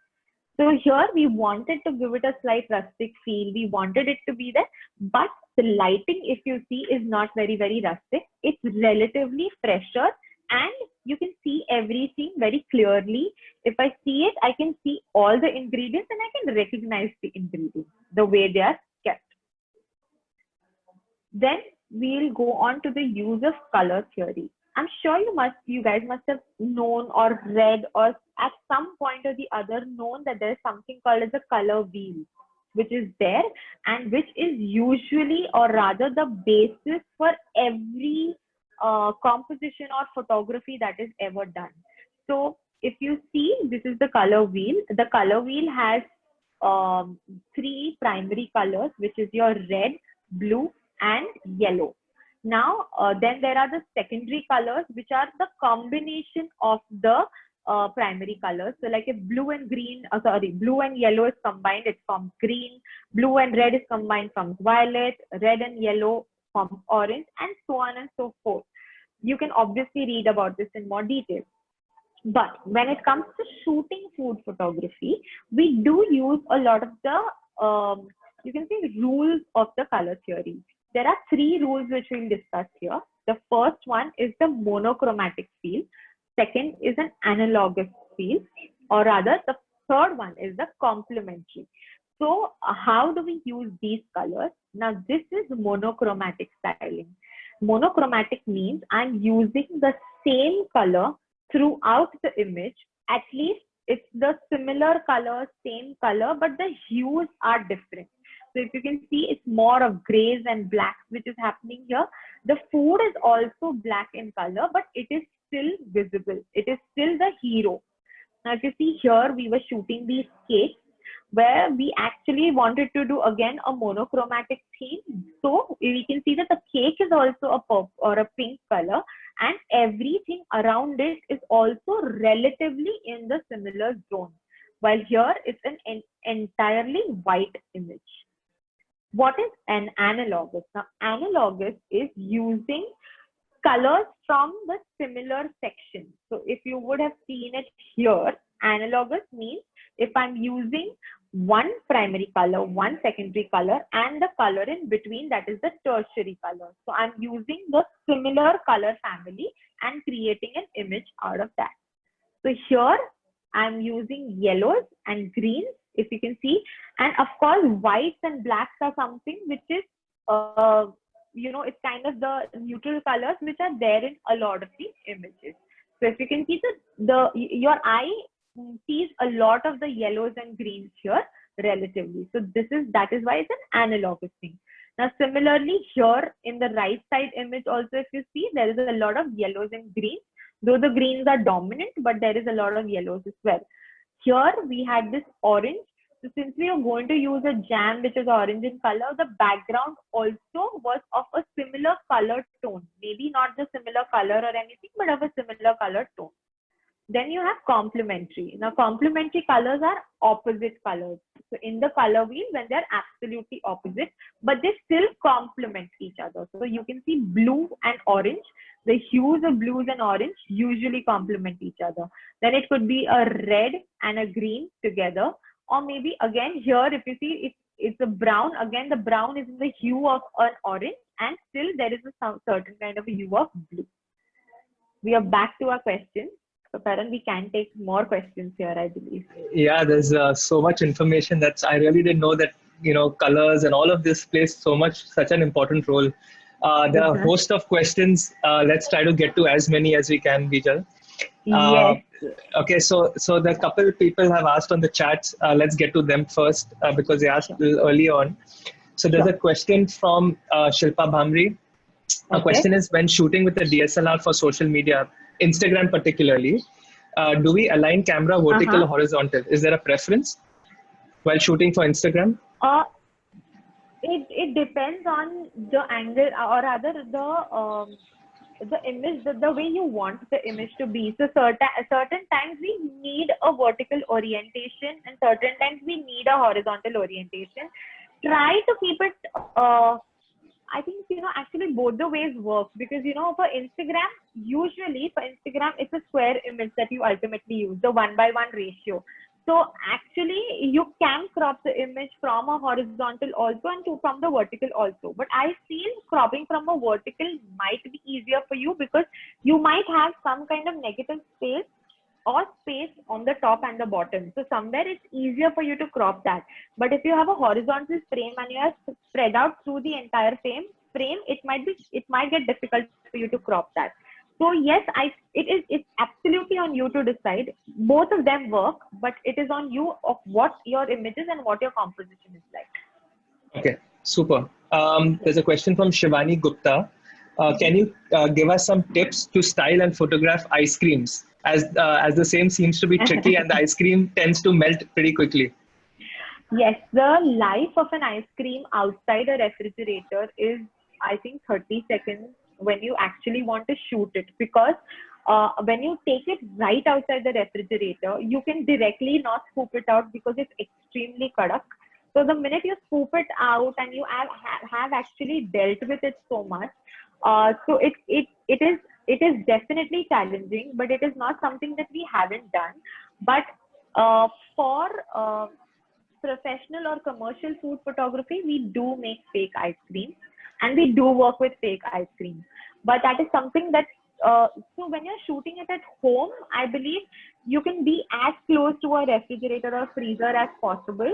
So here we wanted to give it a slight rustic feel. We wanted it to be there, but the lighting, if you see, is not very, very rustic. It's relatively fresher, and you can see everything very clearly. If I see it, I can see all the ingredients and I can recognize the ingredients, the way they are kept. Then we'll go on to the use of color theory. I'm sure you guys must have known or read, or at some point or the other known that there's something called as a color wheel, which is there, and which is usually, or rather the basis for every composition or photography that is ever done. So if you see, this is the color wheel. The color wheel has 3 primary colors, which is your red, blue, and yellow. Now, then there are the secondary colors, which are the combination of the primary colors. So like if blue and green, blue and yellow is combined, it forms green. Blue and red is combined, forms violet. Red and yellow forms orange, and so on and so forth. You can obviously read about this in more detail. But when it comes to shooting food photography, we do use a lot of the, you can say, rules of the color theory. There are 3 rules which we'll discuss here. The first one is the monochromatic feel. Second is an analogous feel, or rather the third one is the complementary. So how do we use these colors? Now this is monochromatic styling. Monochromatic means I'm using the same color throughout the image. At least it's the similar color, same color, but the hues are different. So if you can see, it's more of grays and blacks which is happening here. The food is also black in color, but it is still visible. It is still the hero. Now if you see here, we were shooting these cakes where we actually wanted to do again a monochromatic theme. So we can see that the cake is also a purple or a pink color, and everything around it is also relatively in the similar zone. while here it's an entirely white image. What is an analogous? Now, analogous is using colors from the similar section. So if you would have seen it here, analogous means if I'm using one primary color, one secondary color, and the color in between, that is the tertiary color. So I'm using the similar color family and creating an image out of that. So here I'm using yellows and greens, if you can see, and of course whites and blacks are something which is it's kind of the neutral colors which are there in a lot of the images. So if you can see your eye sees a lot of the yellows and greens here relatively. So that is why it's an analogous thing. Now similarly here in the right side image also, if you see, there is a lot of yellows and greens, though the greens are dominant, but there is a lot of yellows as well. Here we had this orange. So since we are going to use a jam which is orange in color, the background also was of a similar color tone. Maybe not the similar color or anything, but of a similar color tone. Then you have complementary. Now complementary colors are opposite colors. So in the color wheel, when they're absolutely opposite, but they still complement each other. So you can see blue and orange. The hues of blues and orange usually complement each other. Then it could be a red and a green together. Or maybe again here, if you see, it's a brown. Again, the brown is in the hue of an orange, and still there is a certain kind of a hue of blue. We are back to our questions. So Karan, we can take more questions here, I believe.
Yeah, there's so much information I really didn't know that, colors and all of this plays such an important role. There are a host of questions. Let's try to get to as many as we can, Bijal.
Yes.
Okay, so the couple of people have asked on the chats. Let's get to them first because they asked early on. So there's a question from Shilpa Bhamri. A question is, when shooting with a DSLR for social media, Instagram particularly, do we align camera vertical or horizontal? Is there a preference while shooting for Instagram?
It depends on the angle, or rather the image, the way you want the image to be. So certain times we need a vertical orientation, and certain times we need a horizontal orientation. Try to keep it. I think actually both the ways work, because for Instagram, usually for Instagram it's a square image that you ultimately use, the 1:1 ratio. So actually you can crop the image from a horizontal also and from the vertical also. But I feel cropping from a vertical might be easier for you, because you might have some kind of negative space or space on the top and the bottom. So somewhere it's easier for you to crop that. But if you have a horizontal frame and you are spread out through the entire frame, it might get difficult for you to crop that. So yes, it's absolutely on you to decide. Both of them work, but it is on you of what your image is and what your composition is like.
Okay, super. There's a question from Shivani Gupta. Can you give us some tips to style and photograph ice creams, as the same seems to be tricky and the ice cream tends to melt pretty quickly?
Yes, the life of an ice cream outside a refrigerator is, I think, 30 seconds when you actually want to shoot it, because when you take it right outside the refrigerator, you can directly not scoop it out because it's extremely kadak. So the minute you scoop it out and you have actually dealt with it so much, so it is definitely challenging, but it is not something that we haven't done. But for professional or commercial food photography, we do make fake ice cream, and we do work with fake ice cream. But that is something that so when you're shooting it at home, I believe you can be as close to a refrigerator or freezer as possible.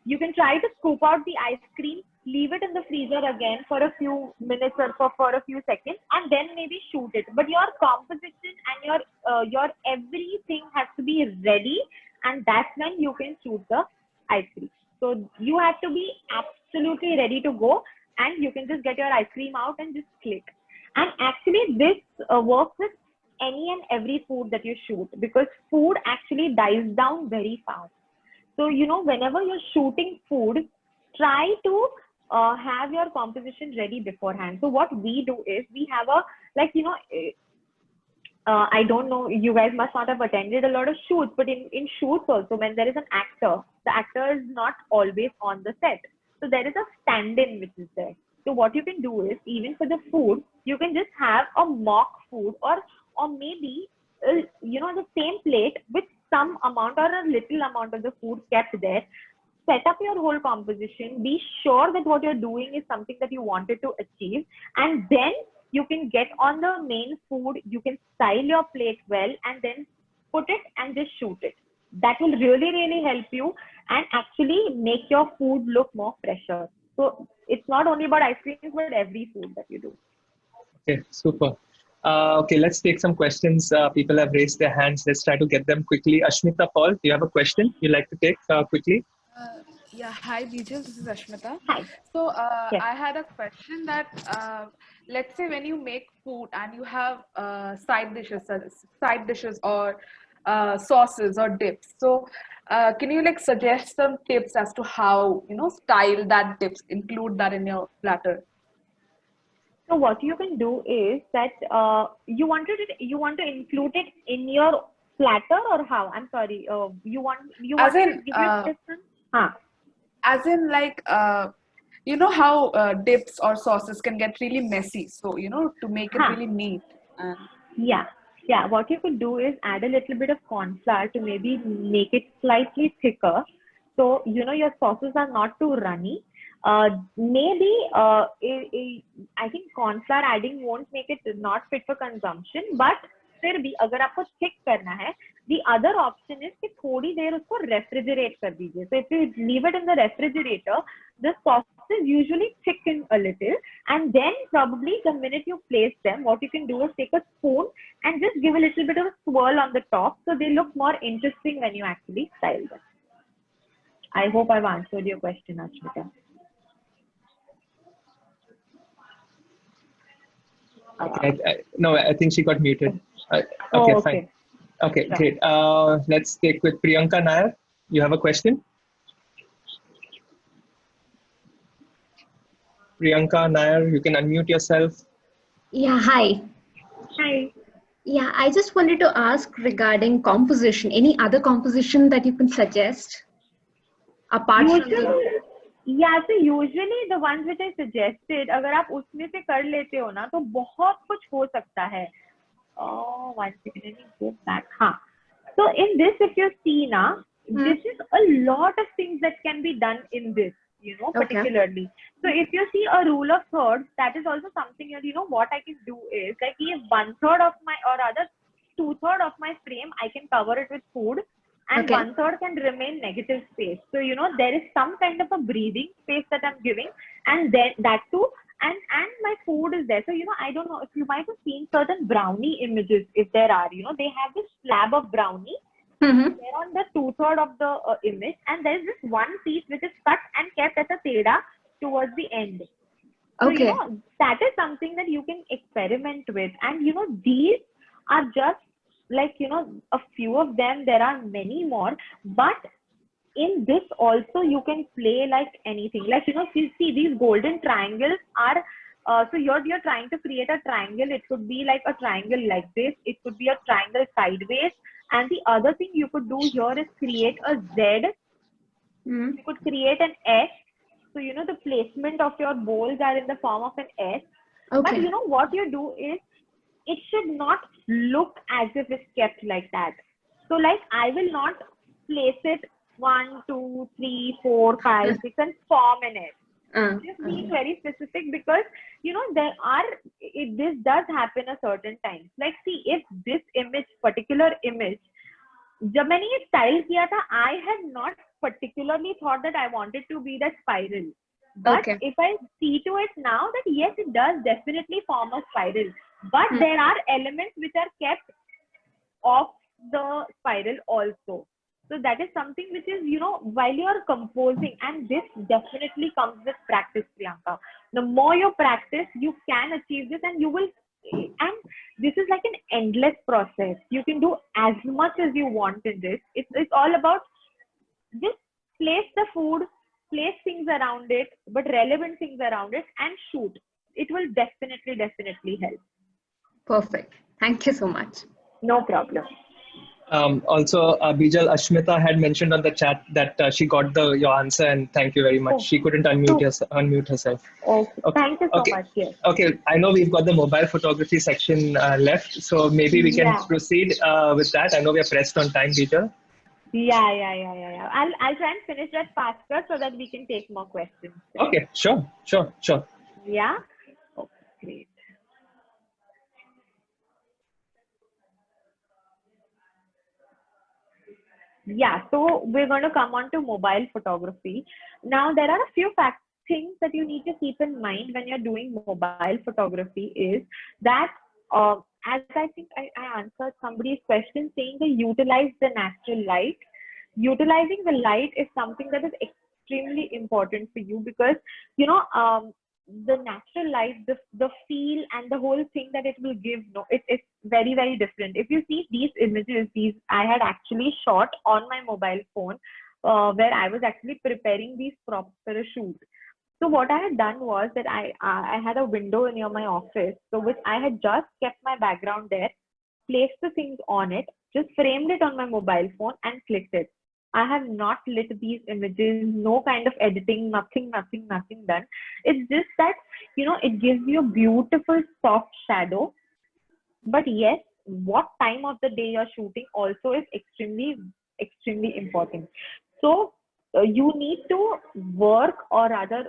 You can try to scoop out the ice cream, leave it in the freezer again for a few minutes or for a few seconds, and then maybe shoot it. But your composition and your everything has to be ready, and that's when you can shoot the ice cream. So you have to be absolutely ready to go, and you can just get your ice cream out and just click. And actually this works with any and every food that you shoot, because food actually dies down very fast. So, whenever you're shooting food, try to have your composition ready beforehand. So what we do is we have I don't know, you guys must not have attended a lot of shoots, but in shoots also, when there is an actor, the actor is not always on the set. So there is a stand-in which is there. So what you can do is, even for the food, you can just have a mock food, or maybe the same plate with some amount or a little amount of the food kept there. Set up your whole composition, be sure that what you're doing is something that you wanted to achieve, and then you can get on the main food, you can style your plate well, and then put it and just shoot it. That will really, really help you and actually make your food look more fresher. So it's not only about ice creams, but every food that you do.
Okay, super. Okay, let's take some questions. People have raised their hands. Let's try to get them quickly. Ashmita Paul, do you have a question you'd like to take quickly?
Yeah, hi Bijal, this is Ashmita.
Hi.
So
Yes.
I had a question that let's say when you make food and you have side dishes or sauces or dips. So can you like suggest some tips as to how style that dips, include that in your platter?
So what you can do is that you want to include it in your platter, or how? I'm sorry. You want
As
to
in,
give you different? Huh.
As in like you know how dips or sauces can get really messy. So to make it
Huh.
really neat. And
Yeah. What you could do is add a little bit of corn flour to maybe make it slightly thicker. So your sauces are not too runny. Maybe I think corn flour adding won't make it not fit for consumption, but फिर भी अगर आपको thick करना है, the other option is कि थोड़ी देर उसको refrigerate कर दीजिए. So if you leave it in the refrigerator, the sauces usually thicken a little, and then probably the minute you place them, what you can do is take a spoon and just give a little bit of a swirl on the top, so they look more interesting when you actually style them. I hope I've answered your question, Ashmita.
Okay, no, I think she got muted. Okay,
Okay.
fine. Okay,
Sure.
great. Let's take with Priyanka Nair. You have a question? Priyanka Nair, you can unmute yourself.
Yeah, hi.
Hi.
Yeah, I just wanted to ask regarding composition. Any other composition that you can suggest apart from the...
So usually the ones which I suggested, अगर आप उसमें से कर लेते हो ना, तो बहुत कुछ हो सकता है. Oh, 1 second, let me go back. हाँ. So in this, if you see now, this is a lot of things that can be done in this, particularly. So if you see a rule of thirds, that is also something, what I can do is, like, if 1/3 of my, or rather 2/3 of my frame, I can cover it with food, and 1/3 can remain negative space. So, there is some kind of a breathing space that I'm giving, and then that too, and my food is there. So, I don't know if you might have seen certain brownie images, if there are, they have this slab of brownie. They're on the 2/3 of the image, and there's this one piece which is cut and kept as a teda towards the end. So, that is something that you can experiment with. And, these are just like, a few of them. There are many more. But in this also, you can play like anything. Like, see these golden triangles are, so you're trying to create a triangle. It could be like a triangle like this. It could be a triangle sideways. And the other thing you could do here is create a Z. You could create an S. So, the placement of your bowls are in the form of an S. But, what you do is, it should not look as if it's kept like that. So, like, I will not place it 1, 2, 3, 4, 5, 6 and form an S. Just being very specific, because, this does happen a certain time. Like, see, if this particular image, जब मैंने ये style किया था, I had not particularly thought that I wanted to be that spiral. But if I see to it now, that yes, it does definitely form a spiral. But there are elements which are kept off the spiral also. So that is something which is, while you are composing, and this definitely comes with practice, Priyanka. The more you practice, you can achieve this, and you will, and this is like an endless process. You can do as much as you want in this. It's all about just place the food, place things around it, but relevant things around it, and shoot. It will definitely help.
Perfect. Thank you so much.
No problem.
Also, Bijal, Ashmita had mentioned on the chat that she got your answer, and thank you very much.
Oh,
She couldn't unmute herself.
Okay.
Okay.
Thank you so
Okay.
much. Yes.
Okay. I know we've got the mobile photography section left, so maybe we can
Yeah.
proceed with that. I know we are pressed on time, Bijal.
Yeah. I'll try and finish that faster so that we can take more questions.
Okay. Sure.
Yeah. Okay. Great. Yeah, so we're going to come on to mobile photography. Now, there are a few things that you need to keep in mind when you're doing mobile photography is that, as I think I answered somebody's question saying to utilize the natural light. Utilizing the light is something that is extremely important for you because, you know, the natural light, the feel and the whole thing that it will give, no, it's very, very different. If you see these images, these I had actually shot on my mobile phone, where I was actually preparing these props for a shoot. So what I had done was that I had a window near my office, so which I had just kept my background there, placed the things on it, just framed it on my mobile phone and clicked it. I have not lit these images, no kind of editing, nothing done. It's just that, you know, it gives you a beautiful soft shadow. But yes, what time of the day you're shooting also is extremely important. So you need to work, or rather,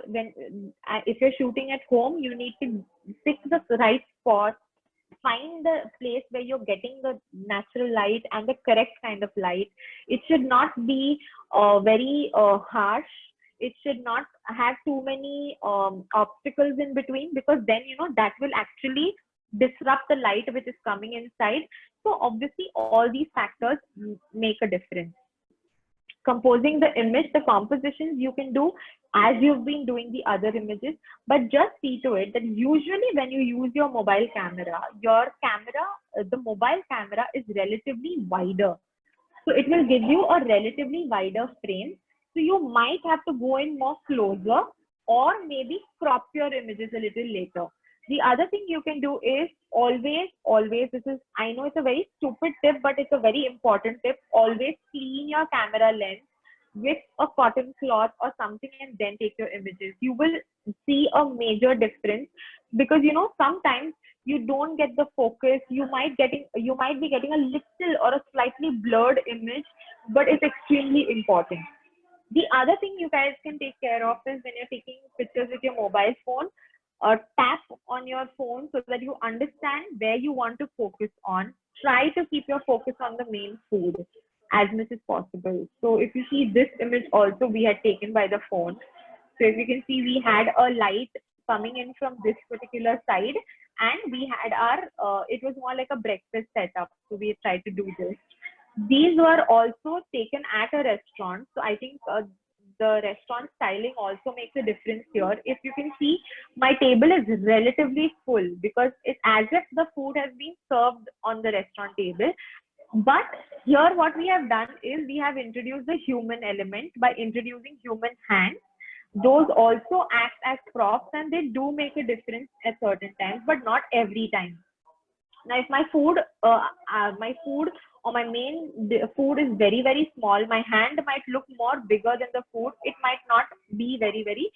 if you're shooting at home, you need to pick the right spot, find the place where you're getting the natural light and the correct kind of light. It should not be very harsh. It should not have too many obstacles in between, because then, you know, that will actually disrupt the light which is coming inside. So obviously all these factors make a difference. Composing the image, the compositions you can do as you've been doing the other images, but just see to it that usually when you use your mobile camera, the mobile camera is relatively wider. So it will give you a relatively wider frame. So you might have to go in more closer, or maybe crop your images a little later. The other thing you can do is always, this is, I know it's a very stupid tip, but it's a very important tip. Always clean your camera lens with a cotton cloth or something and then take your images. You will see a major difference, because, you know, sometimes you don't get the focus. You might be getting a little or a slightly blurred image, but it's extremely important. The other thing you guys can take care of is when you're taking pictures with your mobile phone, tap on your phone so that you understand where you want to focus on. Try to keep your focus on the main food as much as possible. So if you see this image also we had taken by the phone. So if you can see, we had a light coming in from this particular side, and we had our, it was more like a breakfast setup. So we tried to do this. These were also taken at a restaurant. So I think the restaurant styling also makes a difference here. If you can see, my table is relatively full because it's as if the food has been served on the restaurant table. But here what we have done is we have introduced the human element by introducing human hands. Those also act as props, and they do make a difference at certain times, but not every time. Now, if my food or my main food is very, very small, my hand might look more bigger than the food. It might not be very, very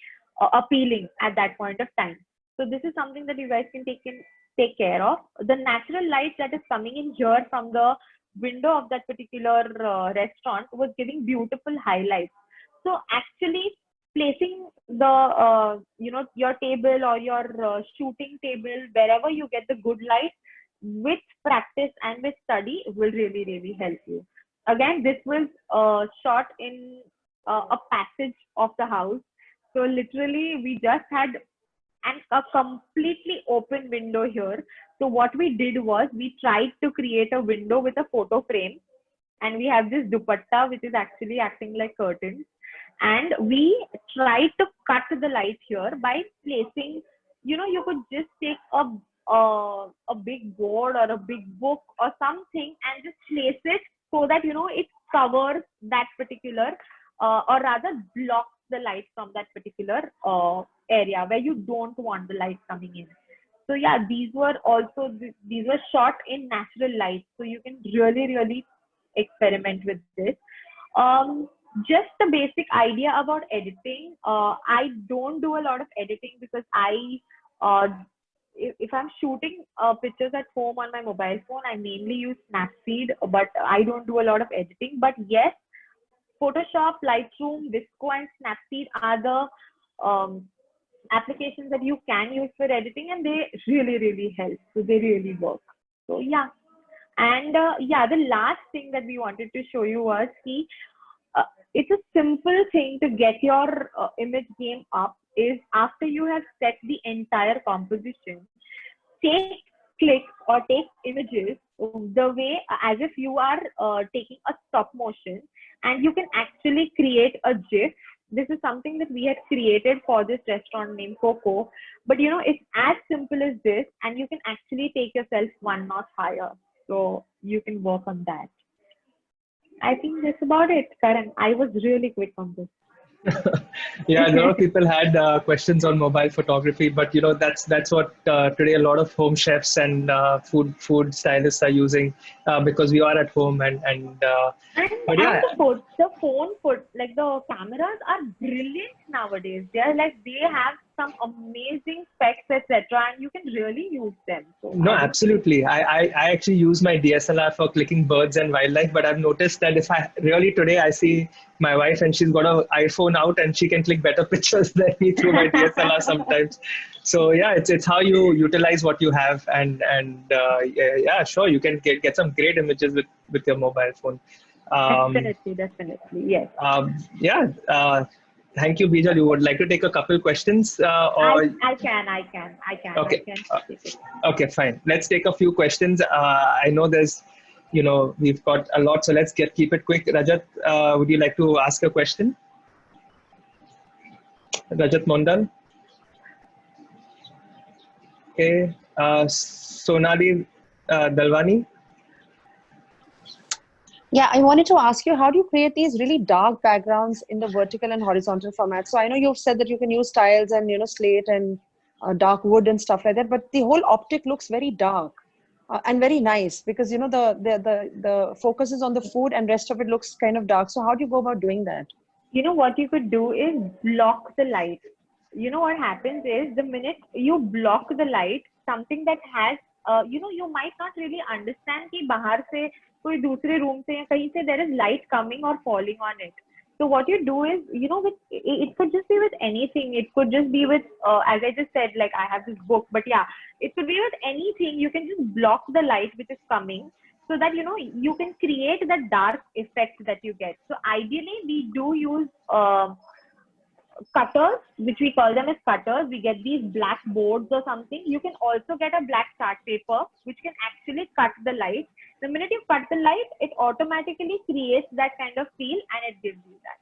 appealing at that point of time. So this is something that you guys can take care of. The natural light that is coming in here from the window of that particular restaurant was giving beautiful highlights. So actually placing the your table or your shooting table wherever you get the good light, with practice and with study, will really help you. Again, this was shot in a passage of the house. So literally we just had a completely open window here. So what we did was we tried to create a window with a photo frame, and we have this dupatta which is actually acting like curtains, and we tried to cut the light here by placing, you could just take a big board or a big book or something and just place it so that it covers that particular or rather blocks the light from that particular area where you don't want the light coming in. So yeah, these were also these were shot in natural light, so you can really experiment with this. Um, just the basic idea about editing. I don't do a lot of editing because uh, if I'm shooting pictures at home on my mobile phone, I mainly use Snapseed, but I don't do a lot of editing. But yes, Photoshop, Lightroom, Visco, and Snapseed are the applications that you can use for editing, and they really help. So they really work. So yeah, and yeah, the last thing that we wanted to show you was uh, it's a simple thing to get your image game up. Is after you have set the entire composition, take clicks or take images the way as if you are taking a stop motion, and you can actually create a GIF. This is something that we had created for this restaurant named Coco. But you know, it's as simple as this, and you can actually take yourself one notch higher. So you can work on that. I think that's about it, Karan. I was really quick on this.
Yeah, a lot of people had questions on mobile photography, but you know that's what today a lot of home chefs and food stylists are using because we are at home
And
but yeah,
the phone like the cameras are brilliant nowadays. They're like they have some amazing specs, etc., and you can really use them. So
no,
I don't.
absolutely. I actually use my DSLR for clicking birds and wildlife, but I've noticed that if I really today I see my wife and she's got an iPhone out and she can click better pictures than me through my DSLR sometimes. So yeah, it's how you utilize what you have, yeah, sure, you can get some great images with your mobile phone.
Definitely, yes.
Yeah. Thank you, Bijal. You would like to take a couple questions, or
I can
okay.
take it.
Okay, fine. Let's take a few questions. I know we've got a lot, so let's keep it quick. Rajat, would you like to ask a question? Rajat Mondal. Okay. Sonali Dalwani.
Yeah, I wanted to ask you, how do you create these really dark backgrounds in the vertical and horizontal format? So I know you've said that you can use tiles and, slate and dark wood and stuff like that, but the whole optic looks very dark and very nice because, the focus is on the food and rest of it looks kind of dark. So how do you go about doing that?
You know what you could do is block the light. You know what happens is the minute you block the light, something that has you might not really understand कि बाहर से कोई दूसरे room से या कहीं से there is light coming or falling on it. So what you do is, it could just be with anything. It could just be with, as I just said, like I have this book, but yeah, it could be with anything. You can just block the light which is coming so that, you can create that dark effect that you get. So ideally, we do use cutters, which we call them as cutters. We get these black boards or something. You can also get a black chart paper, which can actually cut the light. The minute you cut the light, it automatically creates that kind of feel and it gives you that.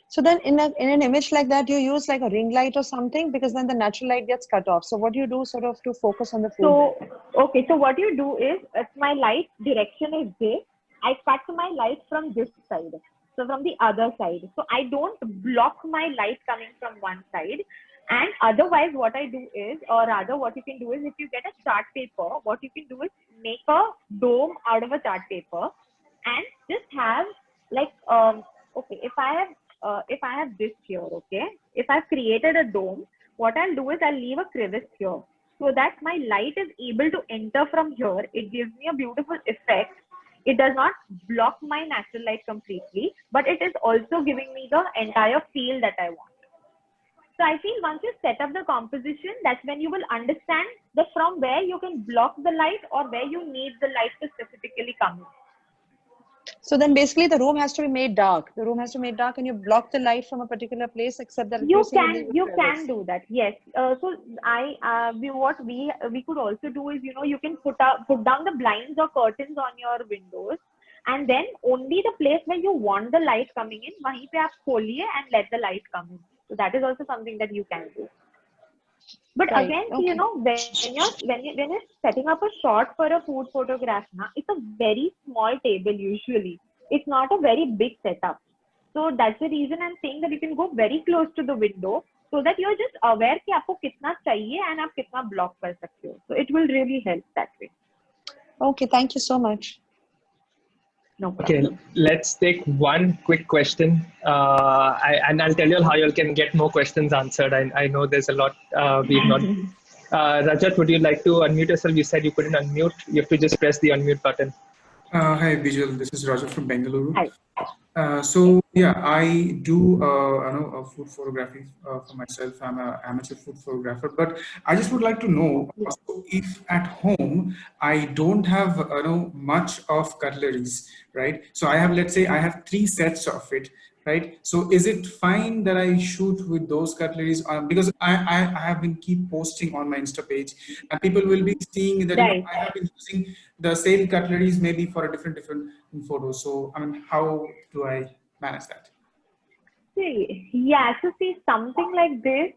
So then in an image like that, you use like a ring light or something because then the natural light gets cut off. So what do you do sort of to focus on the food?
So what you do is, if my light direction is this, I cut my light from this side. So from the other side. So I don't block my light coming from one side. And otherwise what I do is, or rather what you can do is, if you get a chart paper, what you can do is make a dome out of a chart paper and just have like, okay, if I have this here, okay, if I've created a dome, what I'll do is I'll leave a crevice here so that my light is able to enter from here. It gives me a beautiful effect. It does not block my natural light completely, but it is also giving me the entire feel that I want. So I feel once you set up the composition, that's when you will understand that from where you can block the light or where you need the light to specifically come in.
So then basically the room has to be made dark. The room has to be made dark and you block the light from a particular place, except that
you can do that. Yes. So what we could also do is, you can put down the blinds or curtains on your windows, and then only the place where you want the light coming in, wahi pe aap kholiye and let the light come in. So that is also something that you can do. But
right.
Again,
okay.
when you're setting up a shot for a food photograph, it's a very small table usually. It's not a very big setup. So that's the reason I'm saying that you can go very close to the window so that you're just aware कि आपको कितना चाहिए and आप कितना block कर सकते हो. So it will really help that way.
Okay, thank you so much.
No
Okay,
problem.
let's take one quick question, and I'll tell you how you can get more questions answered. I know there's a lot we've not. Rajat, would you like to unmute yourself? You said you couldn't unmute. You have to just press the unmute button.
Hi, Vijay. This is Rajat from Bengaluru.
Hi.
So yeah, I do food photography for myself. I'm an amateur food photographer, but I just would like to know so if at home I don't have much of cutleries, right? So I have, let's say I have 3 sets of it, right? So is it fine that I shoot with those cutleries? Because I have been keep posting on my Insta page, and people will be seeing that
Right.
I have been using the same cutleries maybe for a different photos. So I mean, how do I manage that?
See, something like this,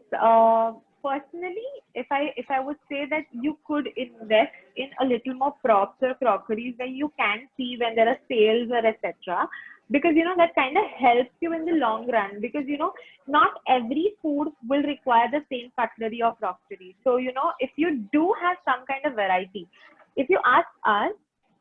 personally, if I would say that you could invest in a little more props or crockeries where you can see when there are sales or etc. Because that kind of helps you in the long run, because not every food will require the same cutlery or crockery. So if you do have some kind of variety, if you ask us,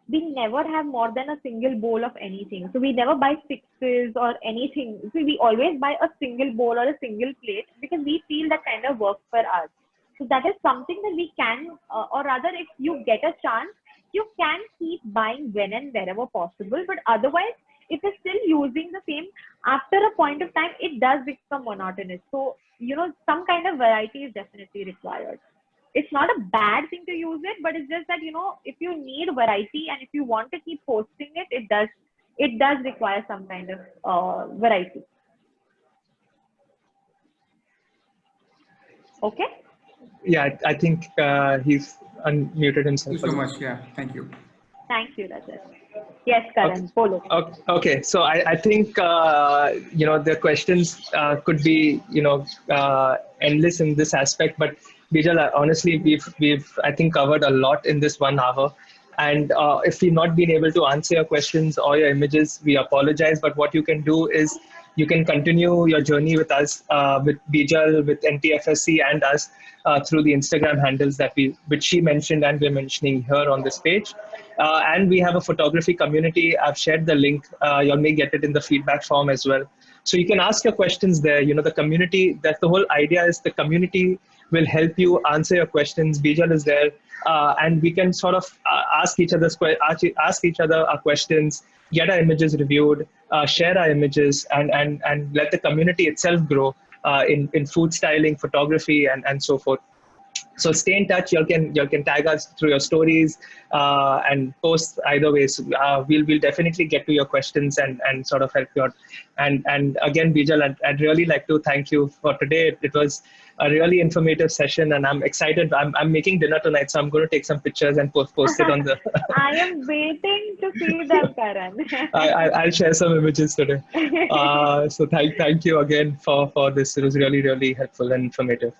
we never have more than a single bowl of anything. So we never buy fixes or anything. So we always buy a single bowl or a single plate because we feel that kind of works for us. So that is something that we can, or rather, if you get a chance, you can keep buying when and wherever possible. But otherwise, if you're still using the same, after a point of time, it does become monotonous. So, some kind of variety is definitely required. It's not a bad thing to use it, but it's just that if you need variety and if you want to keep posting it, it does require some kind of variety. Okay.
Yeah, I think he's unmuted himself.
Thank you so much. Yeah, thank you.
Thank you, Rajat. Yes, Karan, follow.
Okay, so I think the questions could be endless in this aspect, but Bijal, honestly, we've I think covered a lot in this 1 hour, and if we've not been able to answer your questions or your images, we apologize. But what you can do is you can continue your journey with us, with Bijal, with NTFSC, and us through the Instagram handles which she mentioned and we're mentioning here on this page. And we have a photography community. I've shared the link. You may get it in the feedback form as well. So you can ask your questions there. The community, that's the whole idea, is the community will help you answer your questions. Bijal is there. And we can sort of ask each other our questions, get our images reviewed, share our images, and let the community itself grow in food styling, photography, and so forth. So stay in touch. You can tag us through your stories and post either ways. We'll definitely get to your questions and sort of help you out. And again, Bijal, I'd really like to thank you for today. It was a really informative session, and I'm excited. I'm making dinner tonight, so I'm going to take some pictures and post it on the.
I am waiting to see them, Karan.
I'll share some images today. So thank you again for this. It was really, really helpful and informative.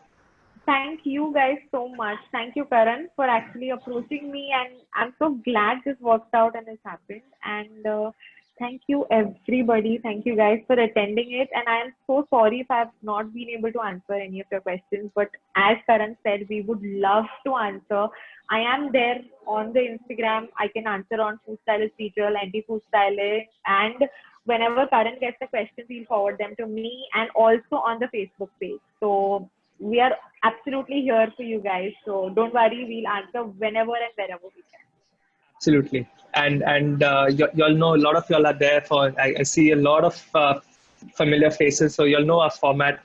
Thank you guys so much. Thank you, Karan, for actually approaching me, and I'm so glad this worked out and it's happened. And thank you, everybody. Thank you guys for attending it. And I am so sorry if I have not been able to answer any of your questions. But as Karan said, we would love to answer. I am there on the Instagram. I can answer on Food Stylist Bijal, Anti-Food Styling, and whenever Karan gets the questions, he'll forward them to me, and also on the Facebook page. So we are absolutely here for you guys. So don't worry, we'll answer whenever and wherever we can.
Absolutely. And y'all know a lot of y'all are there for, I see a lot of familiar faces. So y'all know our format.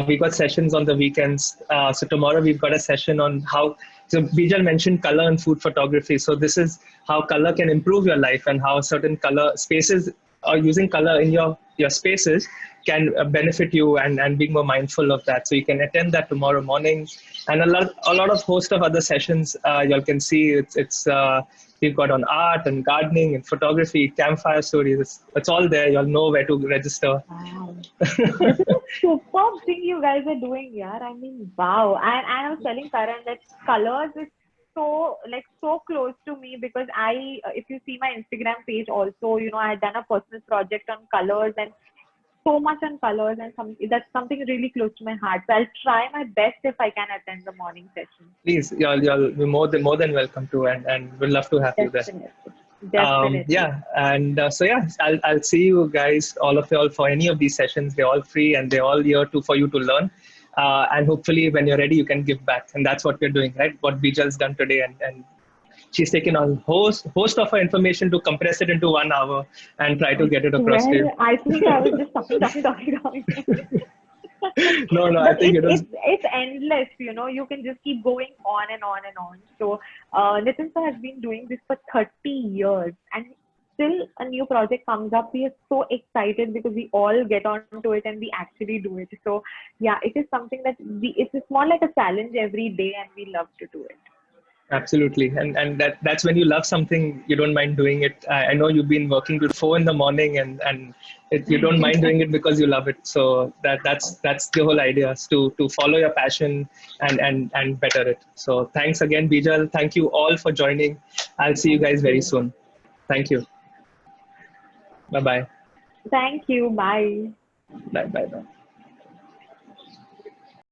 We got sessions on the weekends. So tomorrow we've got a session on how, so Bijal mentioned color and food photography. So this is how color can improve your life, and how certain color spaces or using color in your spaces can benefit you, and being more mindful of that. So you can attend that tomorrow morning, and a lot of host of other sessions y'all can see. It's we've got on art and gardening and photography, campfire stories. It's all there. Y'all know where to register.
Wow. This is a superb thing you guys are doing, yeah. I mean, wow. And I was telling Karan that colors is so close to me, because if you see my Instagram page also, I had done a personal project on colors, and so much on colors, and that's something really close to my heart. So I'll try my best if I can attend the morning session.
Please, you'll be more than welcome to, and we'd love to have you there.
Definitely.
Yeah, and so yeah, I'll see you guys, all of y'all, for any of these sessions. They're all free and they're all here for you to learn. And hopefully, when you're ready, you can give back, and that's what we're doing, right? What Bijal's done today, and she's taken a host of her information to compress it into 1 hour and try to get it across to you.
I think I was just talking.
No,
But
I think it was.
it's endless, you can just keep going on and on and on. So Nitin sir has been doing this for 30 years, and still a new project comes up, we are so excited because we all get onto it and we actually do it. So yeah, it is something that it's more like a challenge every day, and we love to do it.
Absolutely, and that's when you love something, you don't mind doing it. I know you've been working till 4 a.m, and you don't mind doing it because you love it. So that's the whole idea, is to follow your passion and better it. So thanks again, Bijal. Thank you all for joining. I'll see you guys very soon. Thank you. Bye bye.
Thank you. Bye.
Bye.